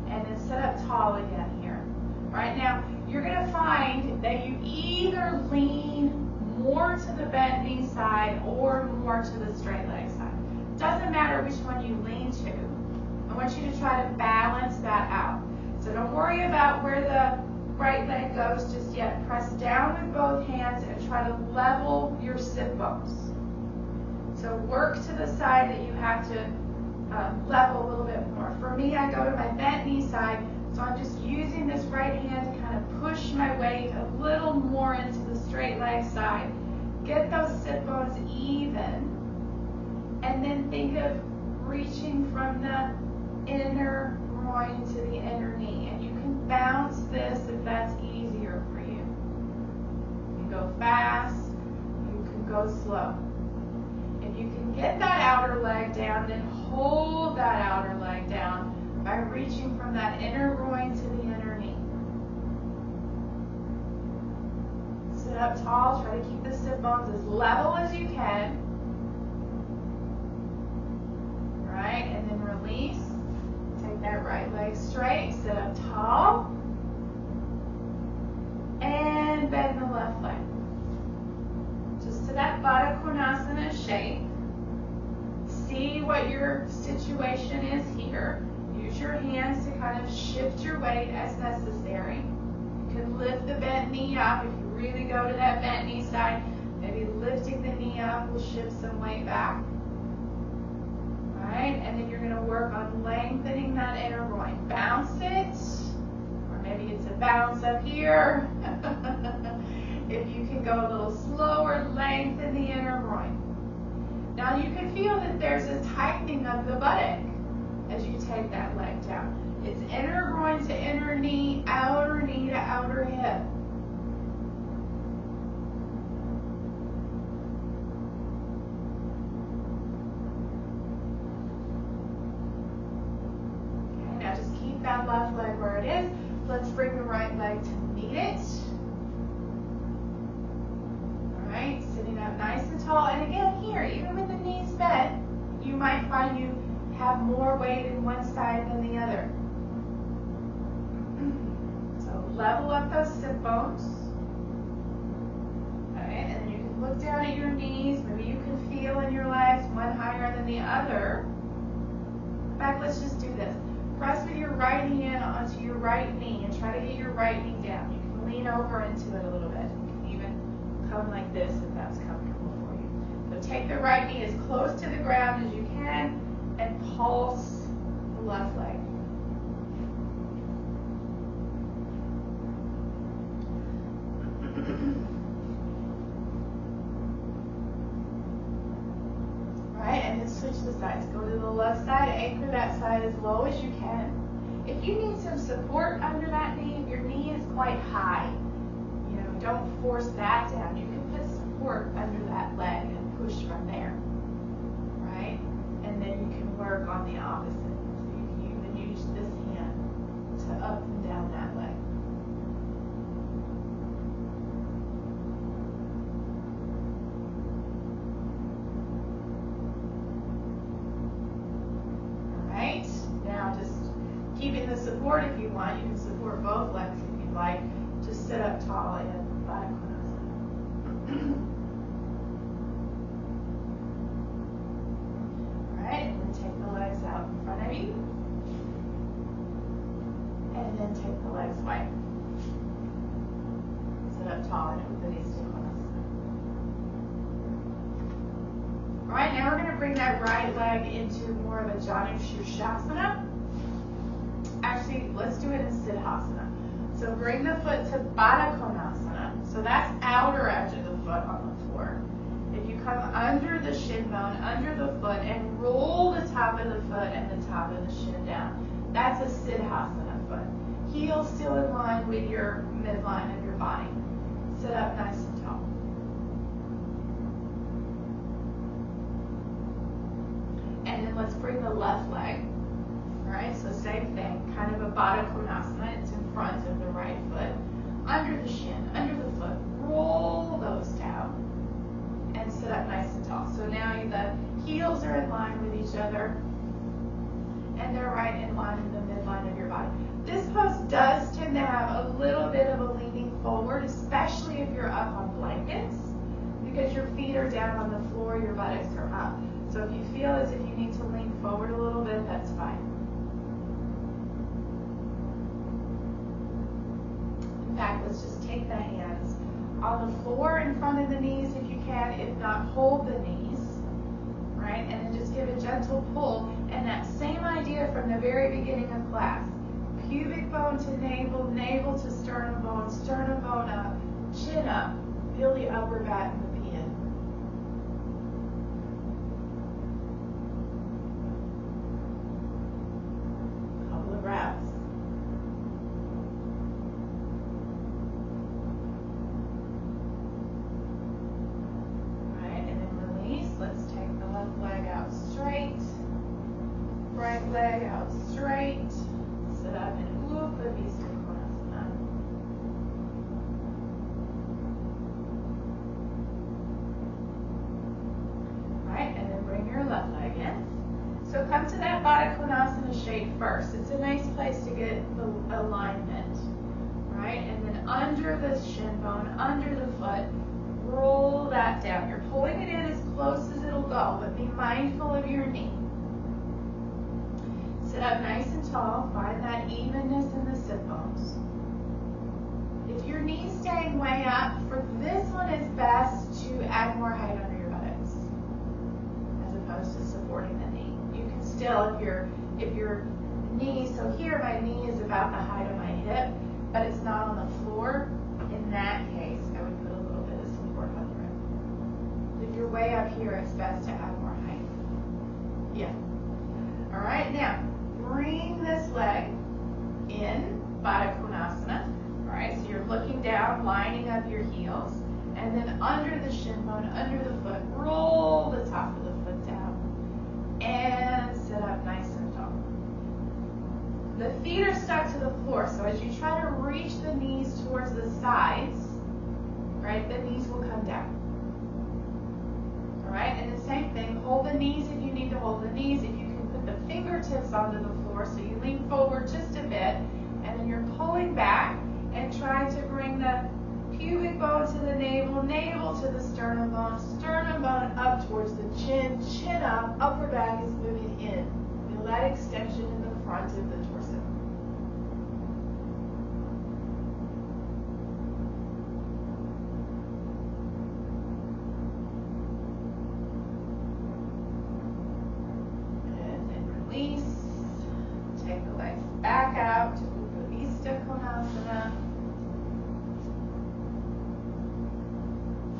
and then sit up tall again here. All right, now you're going to find that you either lean more to the bent knee side or more to the straight leg side. Doesn't matter which one you lean to. I want you to try to balance that out. So don't worry about where the right leg goes just yet. Press down with both hands and try to level your sit bones. So work to the side that you have to level a little bit more. For me, I go to my bent knee side, so I'm just using this right hand to kind of push my weight a little more into the straight leg side. Get those sit bones even. And then think of reaching from the inner groin to the inner knee. And you can bounce this if that's easier for you. You can go fast, you can go slow. If you can get that outer leg down, then hold that outer leg down by reaching from that inner groin to the inner knee. Sit up tall, try to keep the sit bones as level as you can. Right, and then release. Take that right leg straight, sit up tall, and bend the left leg. Just to that Padangusthasana shape. See what your situation is here. Use your hands to kind of shift your weight as necessary. You can lift the bent knee up if you really go to that bent knee side. Maybe lifting the knee up will shift some weight back. All right, and then you're going to work on lengthening that inner groin. Bounce it, or maybe it's a bounce up here. If you can go a little slower, lengthen the inner groin. Now you can feel that there's a tightening of the buttock as you take that leg down. It's inner groin to inner knee to outer hip. Okay, now just keep that left leg where it is. Let's bring the right leg to meet it. All right, sitting up nice and tall. And again here, even with the knees bent, you might find you have more weight in one side than the other. So level up those sit bones. Okay, and then you can look down at your knees. Maybe you can feel in your legs, one higher than the other. In fact, let's just do this. Press with your right hand onto your right knee and try to get your right knee down. You can lean over into it a little bit. You can even come like this if that's comfortable for you. So take the right knee as close to the ground as you can and pulse the left leg. Right, and then switch the sides. Go to the left side, anchor that side as low as you can. If you need some support under that knee, if your knee is quite high, don't force that down. You can put support under that leg and push from there. Right? And then you can work on the opposite. So you can even use this hand to up and down that leg. Alright, now just keeping the support if you want. You can support both legs if you'd like. Just sit up tall in Padangusthasana. Take the legs out in front of you. And then take the legs wide. Sit up tall in Upavista. Alright, now we're going to bring that right leg into more of a Janu Sirsasana. Actually, let's do it in Siddhasana. So bring the foot to Konasana. So that's outer edge of the foot on the floor. If you come under the shin bone, under the foot, and roll the top of the foot and the top of the shin down, that's a Siddhasana foot. Heel still in line with your midline of your body. Sit up nice and tall. And then let's bring the left leg. All right, so same thing, kind of a Padangusthasana. It's in front of the right foot, under the shin, under the foot. Roll those down. And sit up nice and tall. So now the heels are in line with each other and they're right in line with the midline of your body. This pose does tend to have a little bit of a leaning forward, especially if you're up on blankets, because your feet are down on the floor, your buttocks are up. So if you feel as if you need to lean forward a little bit, that's fine. In fact, let's just take the hands on the floor in front of the knees if you can. If not, hold the knees, right? And then just give a gentle pull. And that same idea from the very beginning of class. Pubic bone to navel, navel to sternum bone up, chin up. Feel the upper back move in. Couple of breaths. Right leg out straight. Sit up in Upavista. Right, and then bring your left leg in. So come to that Padangusthasana shape first. It's a nice place to get the alignment. Right, and then under the shin bone, under the foot, roll that down. You're pulling it in as close as it'll go, but be mindful of your knee. Sit up nice and tall. Find that evenness in the sit bones. If your knee's staying way up, for this one it's best to actually add more height under your buttocks as opposed to supporting the knee. You can still, if your knee, so here my knee is about the height of my hip, but it's not on the floor. In that case, I would put a little bit of support under it. If you're way up here, it's best to add more height. Yeah. All right, now bring this leg in, Padangusthasana. All right, so you're looking down, lining up your heels, and then under the shin bone, under the foot, roll the top of the foot down, and sit up nice and tall. The feet are stuck to the floor, so as you try to reach the knees towards the sides, right, the knees will come down. All right, and the same thing, hold the knees if you need to hold the knees. If you can put the fingertips onto the floor, so you lean forward just a bit, and then you're pulling back and trying to bring the pubic bone to the navel, navel to the sternum bone up towards the chin, chin up, upper back is moving in. Feel that extension in the front of the torso. And then release. Take the legs back out to Upavista, Konasana.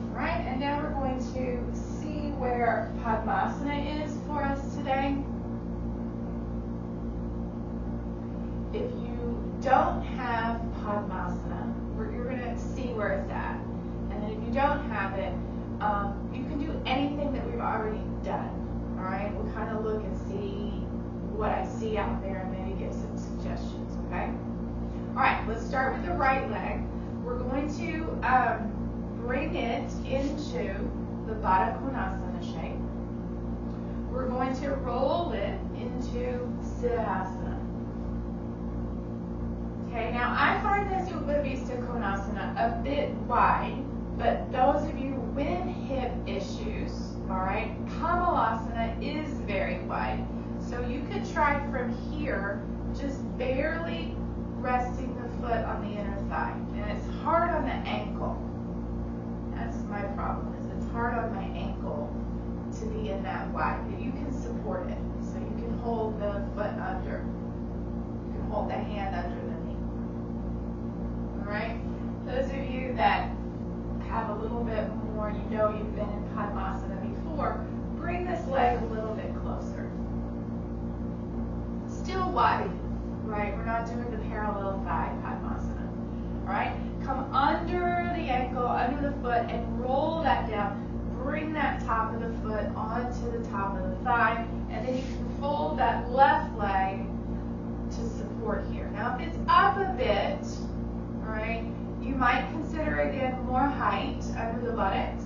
All right, and now we're going to see where Padmasana is for us today. If you don't have Padmasana, you're going to see where it's at. And then if you don't have it, you can do anything that we've already done. All right, we'll kind of look and see what I see out there and maybe give some suggestions, okay? All right, let's start with the right leg. We're going to bring it into the Padangusthasana shape. We're going to roll it into Siddhasana. Okay, now I find this Upavista Konasana a bit wide, but those of you with hip issues, all right, Padmasana is very wide. So you could try from here, just barely resting the foot on the inner thigh. And it's hard on the ankle. That's my problem, is it's hard on my ankle to be in that wide. But you can support it. So you can hold the foot under. You can hold the hand under the knee. All right? Those of you that have a little bit more, you know you've been in Padmasana before, bring this leg a little bit closer. Still wide, right? We're not doing the parallel thigh Padmasana. All right? Come under the ankle, under the foot, and roll that down. Bring that top of the foot onto the top of the thigh, and then you can fold that left leg to support here. Now, if it's up a bit, all right, you might consider, again, more height under the buttocks.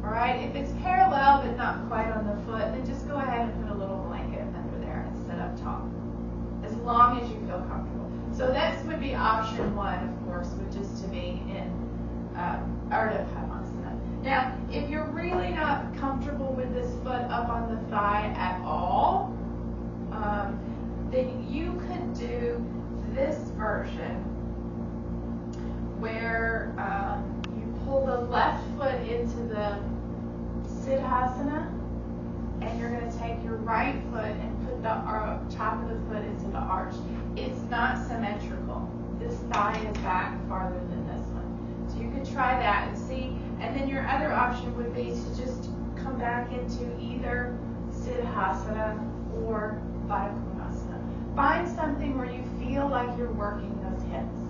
All right, if it's parallel but not quite on the foot, then just go ahead and put a little blanket under there and sit up tall, as long as you feel comfortable. So this would be option one, of course, which is to be in Ardha Padmasana. Now, if you're really not comfortable with this foot up on the thigh at all, then you could do this version where you pull the left foot into the Siddhasana, and you're going to take your right foot and put the top of the foot into the arch. It's not symmetrical. This thigh is back farther than this one. So you could try that and see. And then your other option would be to just come back into either Siddhasana or Padangusthasana. Find something where you feel like you're working those hips.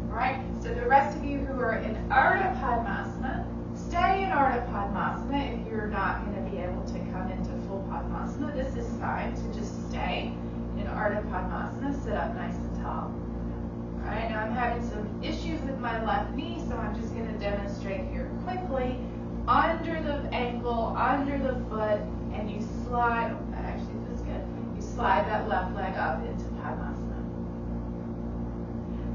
All right? So the rest of you who are in Ardha Padmasana, stay in Ardha Padmasana. If you're not going to be able to come into full Padmasana, this is fine to just stay in Ardha Padmasana. Sit up nice and tall. All right, now I'm having some issues with my left knee, so I'm just going to demonstrate here quickly. Under the ankle, under the foot, and you slide, oh, that actually feels good. You slide that left leg up into Padmasana.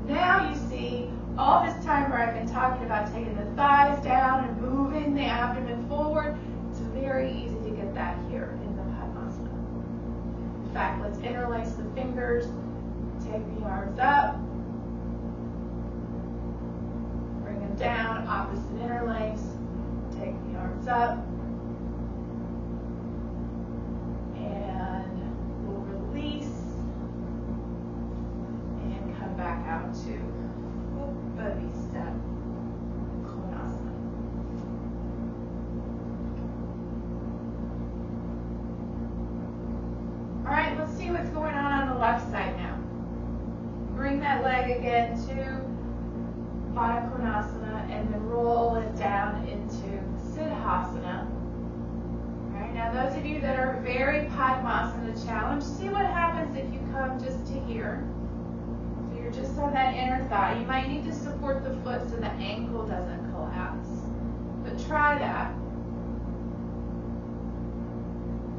Now you see all this time where I've been talking about taking the thighs down and moving the abdomen forward, it's very easy to get that here in the Padmasana. In fact, let's interlace the fingers, take the arms up, bring them down, opposite interlace, take arms up. And we'll release and come back out to Upavista, Konasana. All right, let's see what's going on the left side now. Bring that leg again to Padangusthasana and then roll it down into Siddhasana. All right, now those of you that are very Padmasana challenged, see what happens if you come just to here. So you're just on that inner thigh. You might need to support the foot so the ankle doesn't collapse. But try that.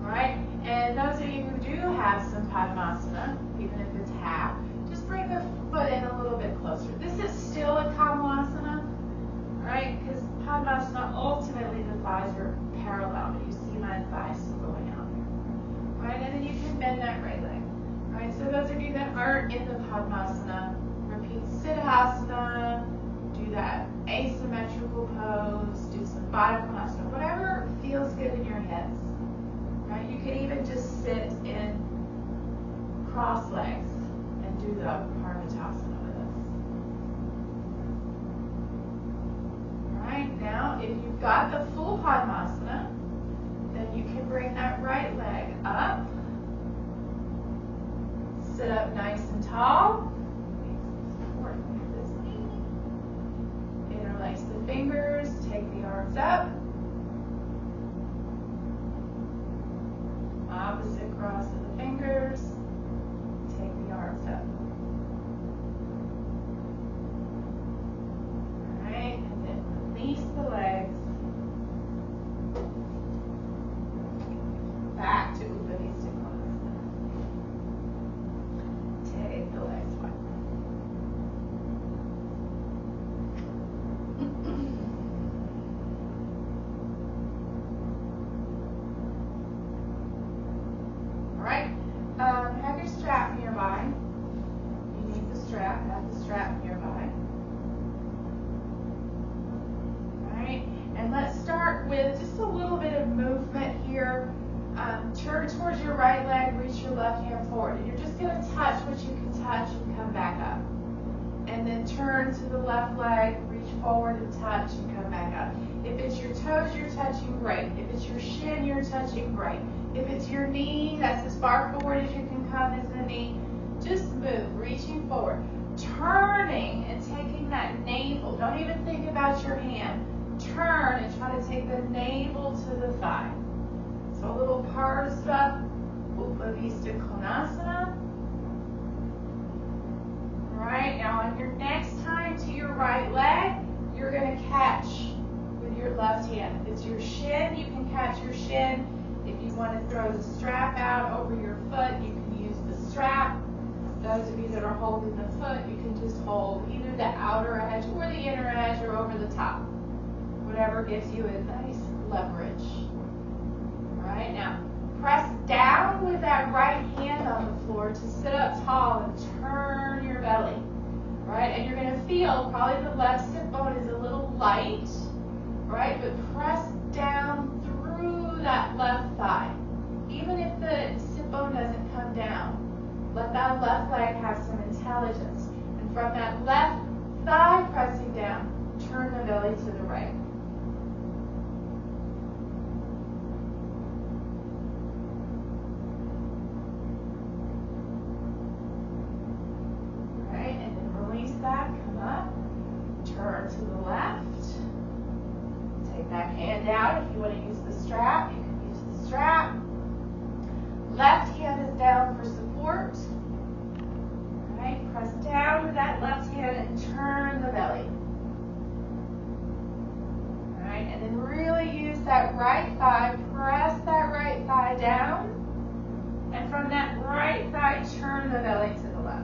All right, and those of you who do have some Padmasana, even if it's half, just bring the foot in a little bit closer. This is still a Konasana, right? Because Padmasana, ultimately the thighs are parallel, but you see my thighs still going out there. Right, and then you can bend that right leg. Right, so those of you that aren't in the Padmasana, repeat Siddhasana, do that asymmetrical pose, do some Padangusthasana, whatever feels good in your hips. Right, you can even just sit in cross legs and do the Parsvottanasana with us. Alright, now if you've got the full Padmasana, then you can bring that right leg up. Sit up nice and tall. Interlace the fingers, take the arms up. Opposite cross of the fingers. Take the arms up. Alright, and then release the legs. Back to Upavista Konasana. Take the legs wide. Alright, have your strap nearby. You need the strap, have the strap nearby. Alright, and let's start with just a little bit of movement here. Turn towards your right leg, reach your left hand forward. And you're just going to touch what you can touch and come back up. And then turn to the left leg, reach forward and touch and come back up. If it's your toes, you're touching, great. If it's your shin, you're touching, great. If it's your knee, that's as far forward as you can come as the knee. Just move, reaching forward. Turning and taking that navel. Don't even think about your hand. Turn and try to take the navel to the thigh. So a little Parsva, Upavista Konasana. Alright, now on your next time to your right leg, you're going to catch with your left hand. If it's your shin, you can catch your shin. If you want to throw the strap out over your foot, you can use the strap. Those of you that are holding the foot, you can just hold either the outer edge or the inner edge or over the top. Whatever gives you a nice leverage. Alright, now press down with that right hand on the floor to sit up tall and turn your belly. Right, and you're going to feel probably the left sit bone is a little light. Right, but press down through that left thigh. Even if the sit bone doesn't come down, let that left leg have some intelligence. And from that left thigh pressing down, turn the belly to the right. Come up, turn to the left, take that hand out. If you want to use the strap, you can use the strap. Left hand is down for support. All right, press down with that left hand and turn the belly. All right, and then really use that right thigh, press that right thigh down, and from that right thigh, turn the belly to the left.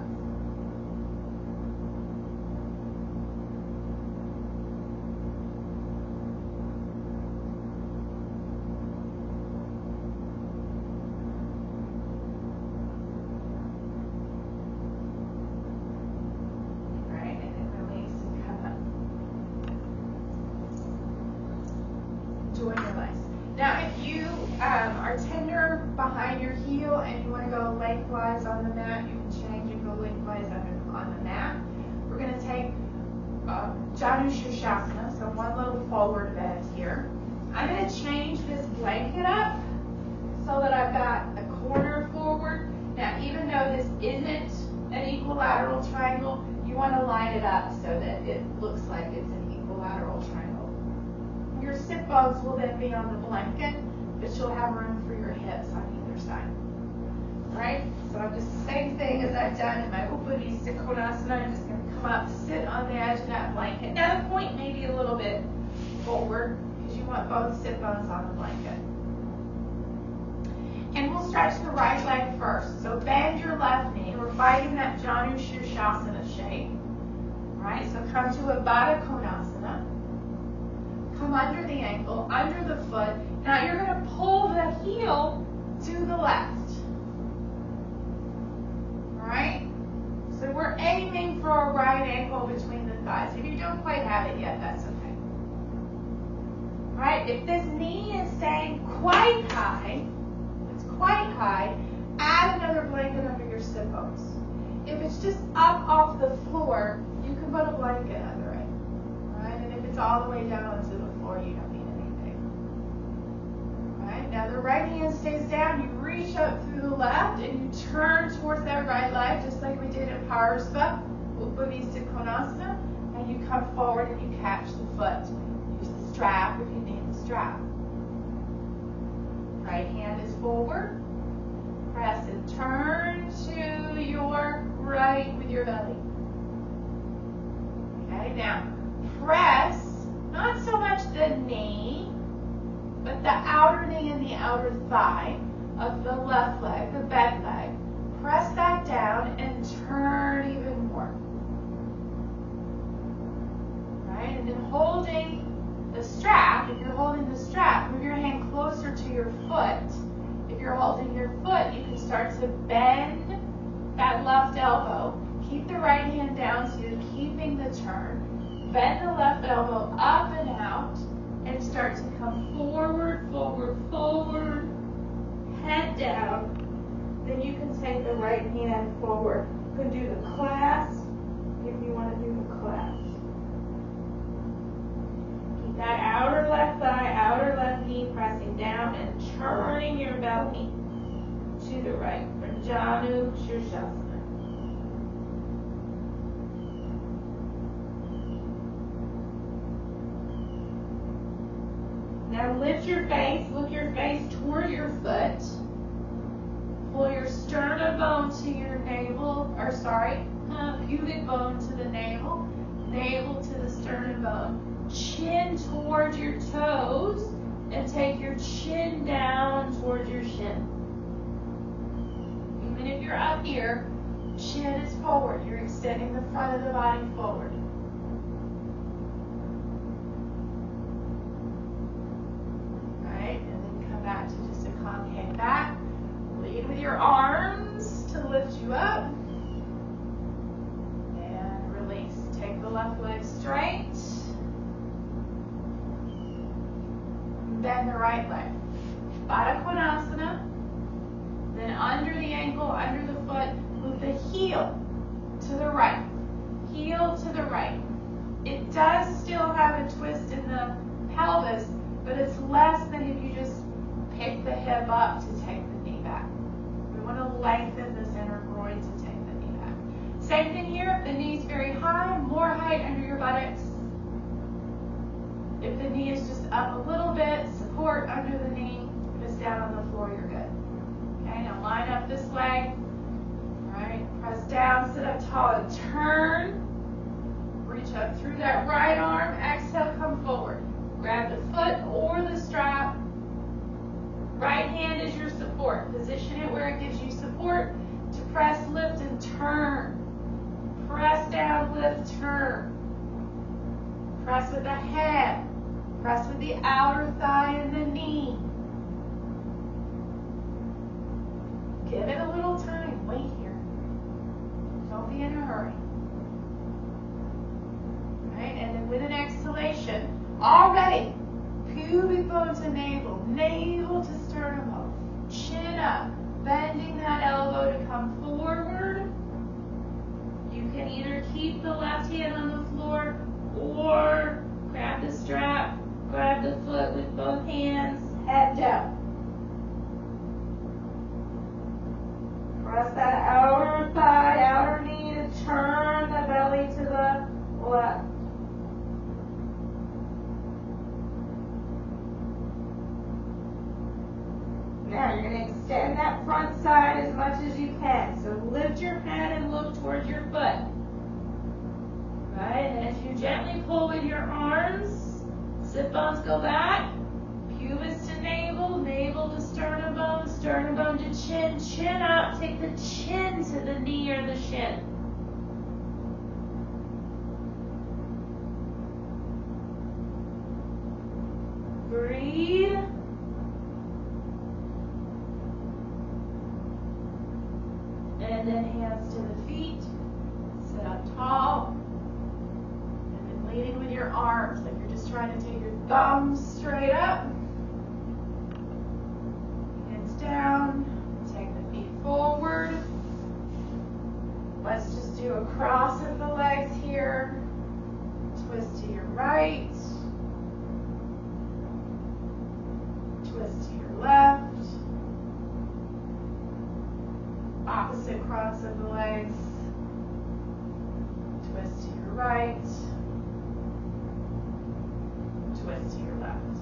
equilateral triangle, you want to line it up so that it looks like it's an equilateral triangle. Your sit bones will then be on the blanket, but you'll have room for your hips on either side. Right? So I'm just the same thing as I've done in my Upavista Konasana. I'm just going to come up, sit on the edge of that blanket. Now the point may be a little bit forward because you want both sit bones on the blanket. And we'll stretch the right leg first. So bend your left knee. We're fighting that Janu Sirsasana shape. Right? So come to a Baddha Konasana. Come under the ankle, under the foot. Now you're going to pull the heel to the left. Alright? So we're aiming for a right ankle between the thighs. If you don't quite have it yet, that's okay. Alright? If this knee is staying quite high, add another blanket under your sit bones. If it's just up off the floor, you can put a blanket under it. Alright? And if it's all the way down onto the floor, you don't need anything. Alright? Now the right hand stays down, you reach up through the left and you turn towards that right leg, just like we did in Parsva, Upavista Konasana, and you come forward and you catch the foot. Use the strap if you need the strap. Right hand is forward. Press and turn to your right with your belly. Okay, now press, not so much the knee, but the outer knee and the outer thigh of the left leg, the bent leg. Press that down and turn even more. Right, and then holding the strap, if you're holding the strap, move your hand closer to your foot. If you're holding your foot, you can start to bend that left elbow. Keep the right hand down so you're keeping the turn. Bend the left elbow up and out and start to come forward, forward, forward, head down. Then you can take the right hand forward. You can do the clasp if you want to do the clasp. That outer left thigh, outer left knee pressing down and turning your belly to the right for Janu Sirsasana. Now lift your face, look your face toward your foot. Pull your sternum bone to your navel, pubic bone to the navel, navel to the sternum bone. Chin towards your toes and take your chin down towards your shin. Even if you're up here, chin is forward. You're extending the front of the body forward. Alright, and then come back to just a concave back. Lead with your arms to lift you up. And release. Take the left leg straight. Bend the right leg. Baddha Konasana. Then under the ankle, under the foot, move the heel to the right. Heel to the right. It does still have a twist in the pelvis, but it's less than if you just pick the hip up to take the knee back. We want to lengthen the center groin to take the knee back. Same thing here. If the knee's very high, more height under your buttocks. If the knee is just up a little bit, support under the knee. If it's down on the floor, you're good. Okay, now line up this leg. All right, press down, sit up tall and turn. Reach up through that right arm. Exhale, come forward. Grab the foot or the strap. Right hand is your support. Position it where it gives you support to press, lift, and turn. Press down, lift, turn. Press with the head. Press with the outer thigh and the knee. Give it a little time. Wait here. Don't be in a hurry. All right, and then with an exhalation, already, pubic bone to navel, navel to sternum bone, chin up, bending that elbow to come forward. You can either keep the left hand on the floor or grab the strap, grab the foot with both hands, head down. Press that outer thigh, outer knee to turn the belly to the left. Now you're going to extend that front side as much as you can. So lift your head and look towards your foot. Right? And as you gently pull with your arms, sit bones go back, pubis to navel, navel to sternum bone to chin, chin up. Take the chin to the knee or the shin. Breathe. And then hands to the feet. Sit up tall. And then leading with your arms, like you're just trying to take your thumbs straight up. Hands down. Take the feet forward. Let's just do a cross of the legs here. Twist to your right. Twist to your left. Opposite cross of the legs. Twist to your right. Twist to your left.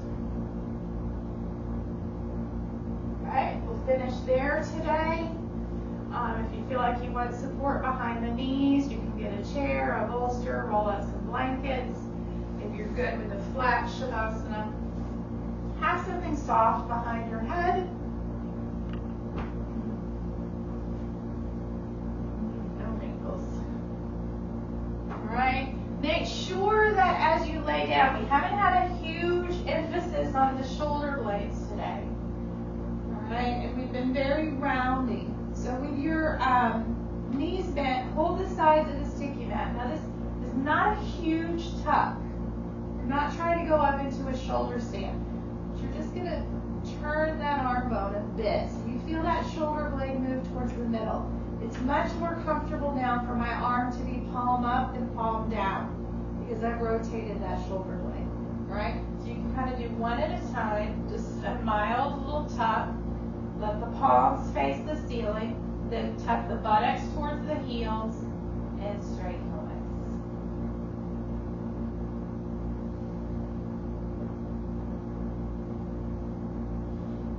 Alright, we'll finish there today. If you feel like you want support behind the knees, you can get a chair, a bolster, roll out some blankets. If you're good with a flat Siddhasana, have something soft behind your head. Alright, make sure that as you lay down, we haven't had a huge emphasis on the shoulder blades today. Alright, and we've been very rounding. So with your knees bent, hold the sides of the sticky mat. Now this is not a huge tuck. You're not trying to go up into a shoulder stand. You're just going to turn that arm bone a bit. So you feel that shoulder blade move towards the middle. It's much more comfortable now for my arm to be palm up than palm down because I've rotated that shoulder blade, right? So you can kind of do one at a time, just a mild little tuck. Let the palms face the ceiling, then tuck the buttocks towards the heels and straighten the legs.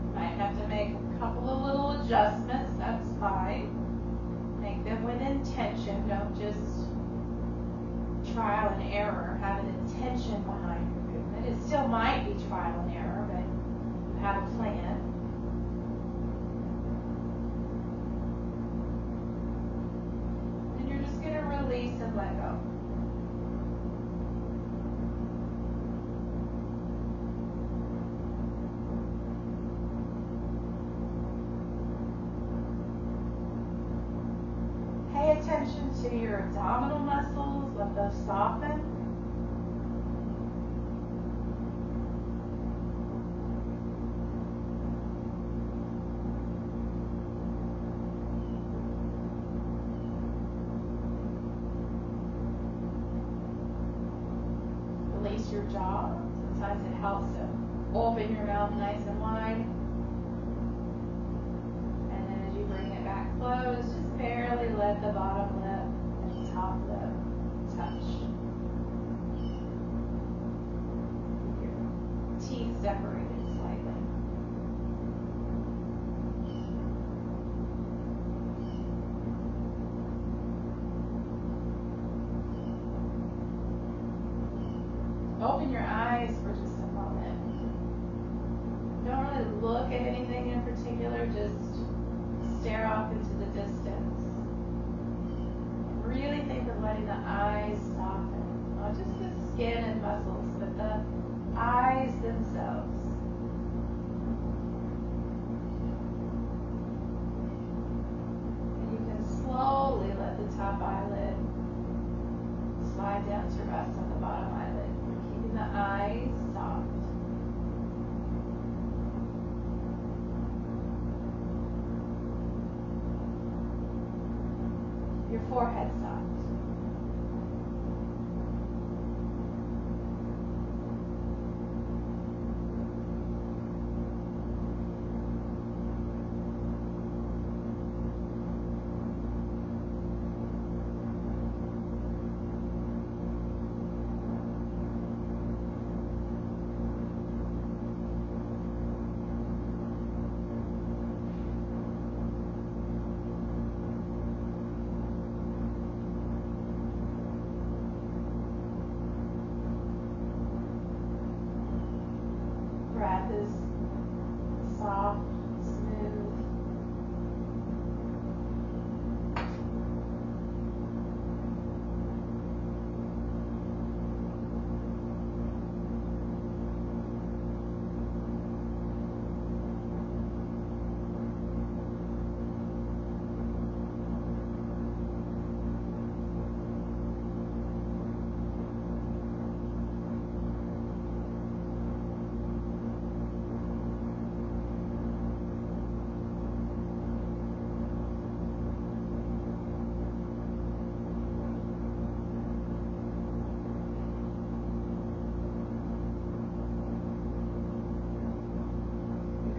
You might have to make a couple of little adjustments, that's fine. Make them with intention. Don't just trial and error. Have an intention behind your movement. It still might be trial and error, but you have a plan. And you're just going to release and let go. Pay attention to your abdominal muscles, let those soften. Release your jaw. Sometimes it helps to open your mouth nice and wide. And then as you bring it back close, just barely let the bottom lip and the top lip touch. Your teeth separated slightly. Open your eyes for just a moment. Don't really look at anything in particular, just stare off into the distance. And really think of letting the eyes soften. Not just the skin and muscles, but the eyes themselves. And you can slowly let the top eyelid slide down to rest on the bottom eyelid. Keeping the eyes soft. Your forehead soft. is soft, smooth.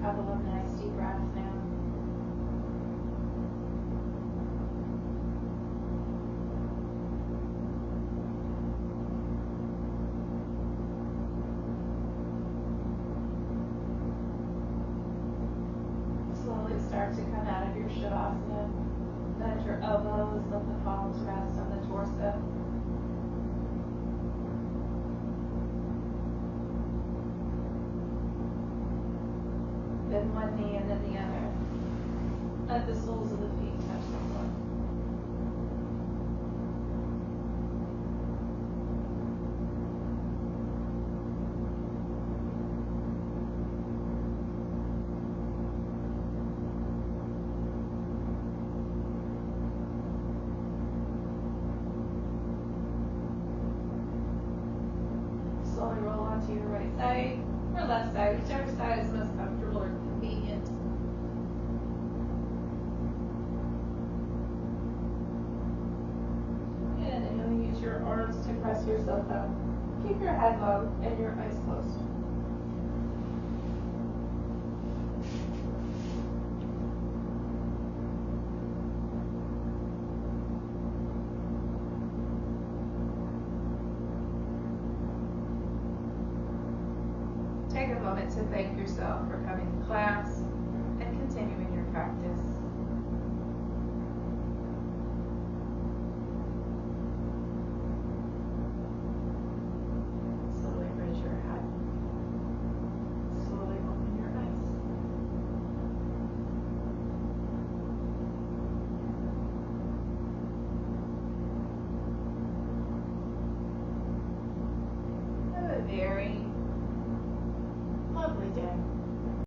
Couple of nice deep breaths now. Slowly start to come out of your Shavasana. Bend your elbows, let the palms rest on the torso. Then one knee and then the other. Let the soles of the feet touch the floor. Slowly roll onto your right side or left side, whichever side is most comfortable or convenient. And then you'll use your arms to press yourself up. Keep your head low and your eyes closed. Take a moment to thank yourself for coming to class and continuing your practice.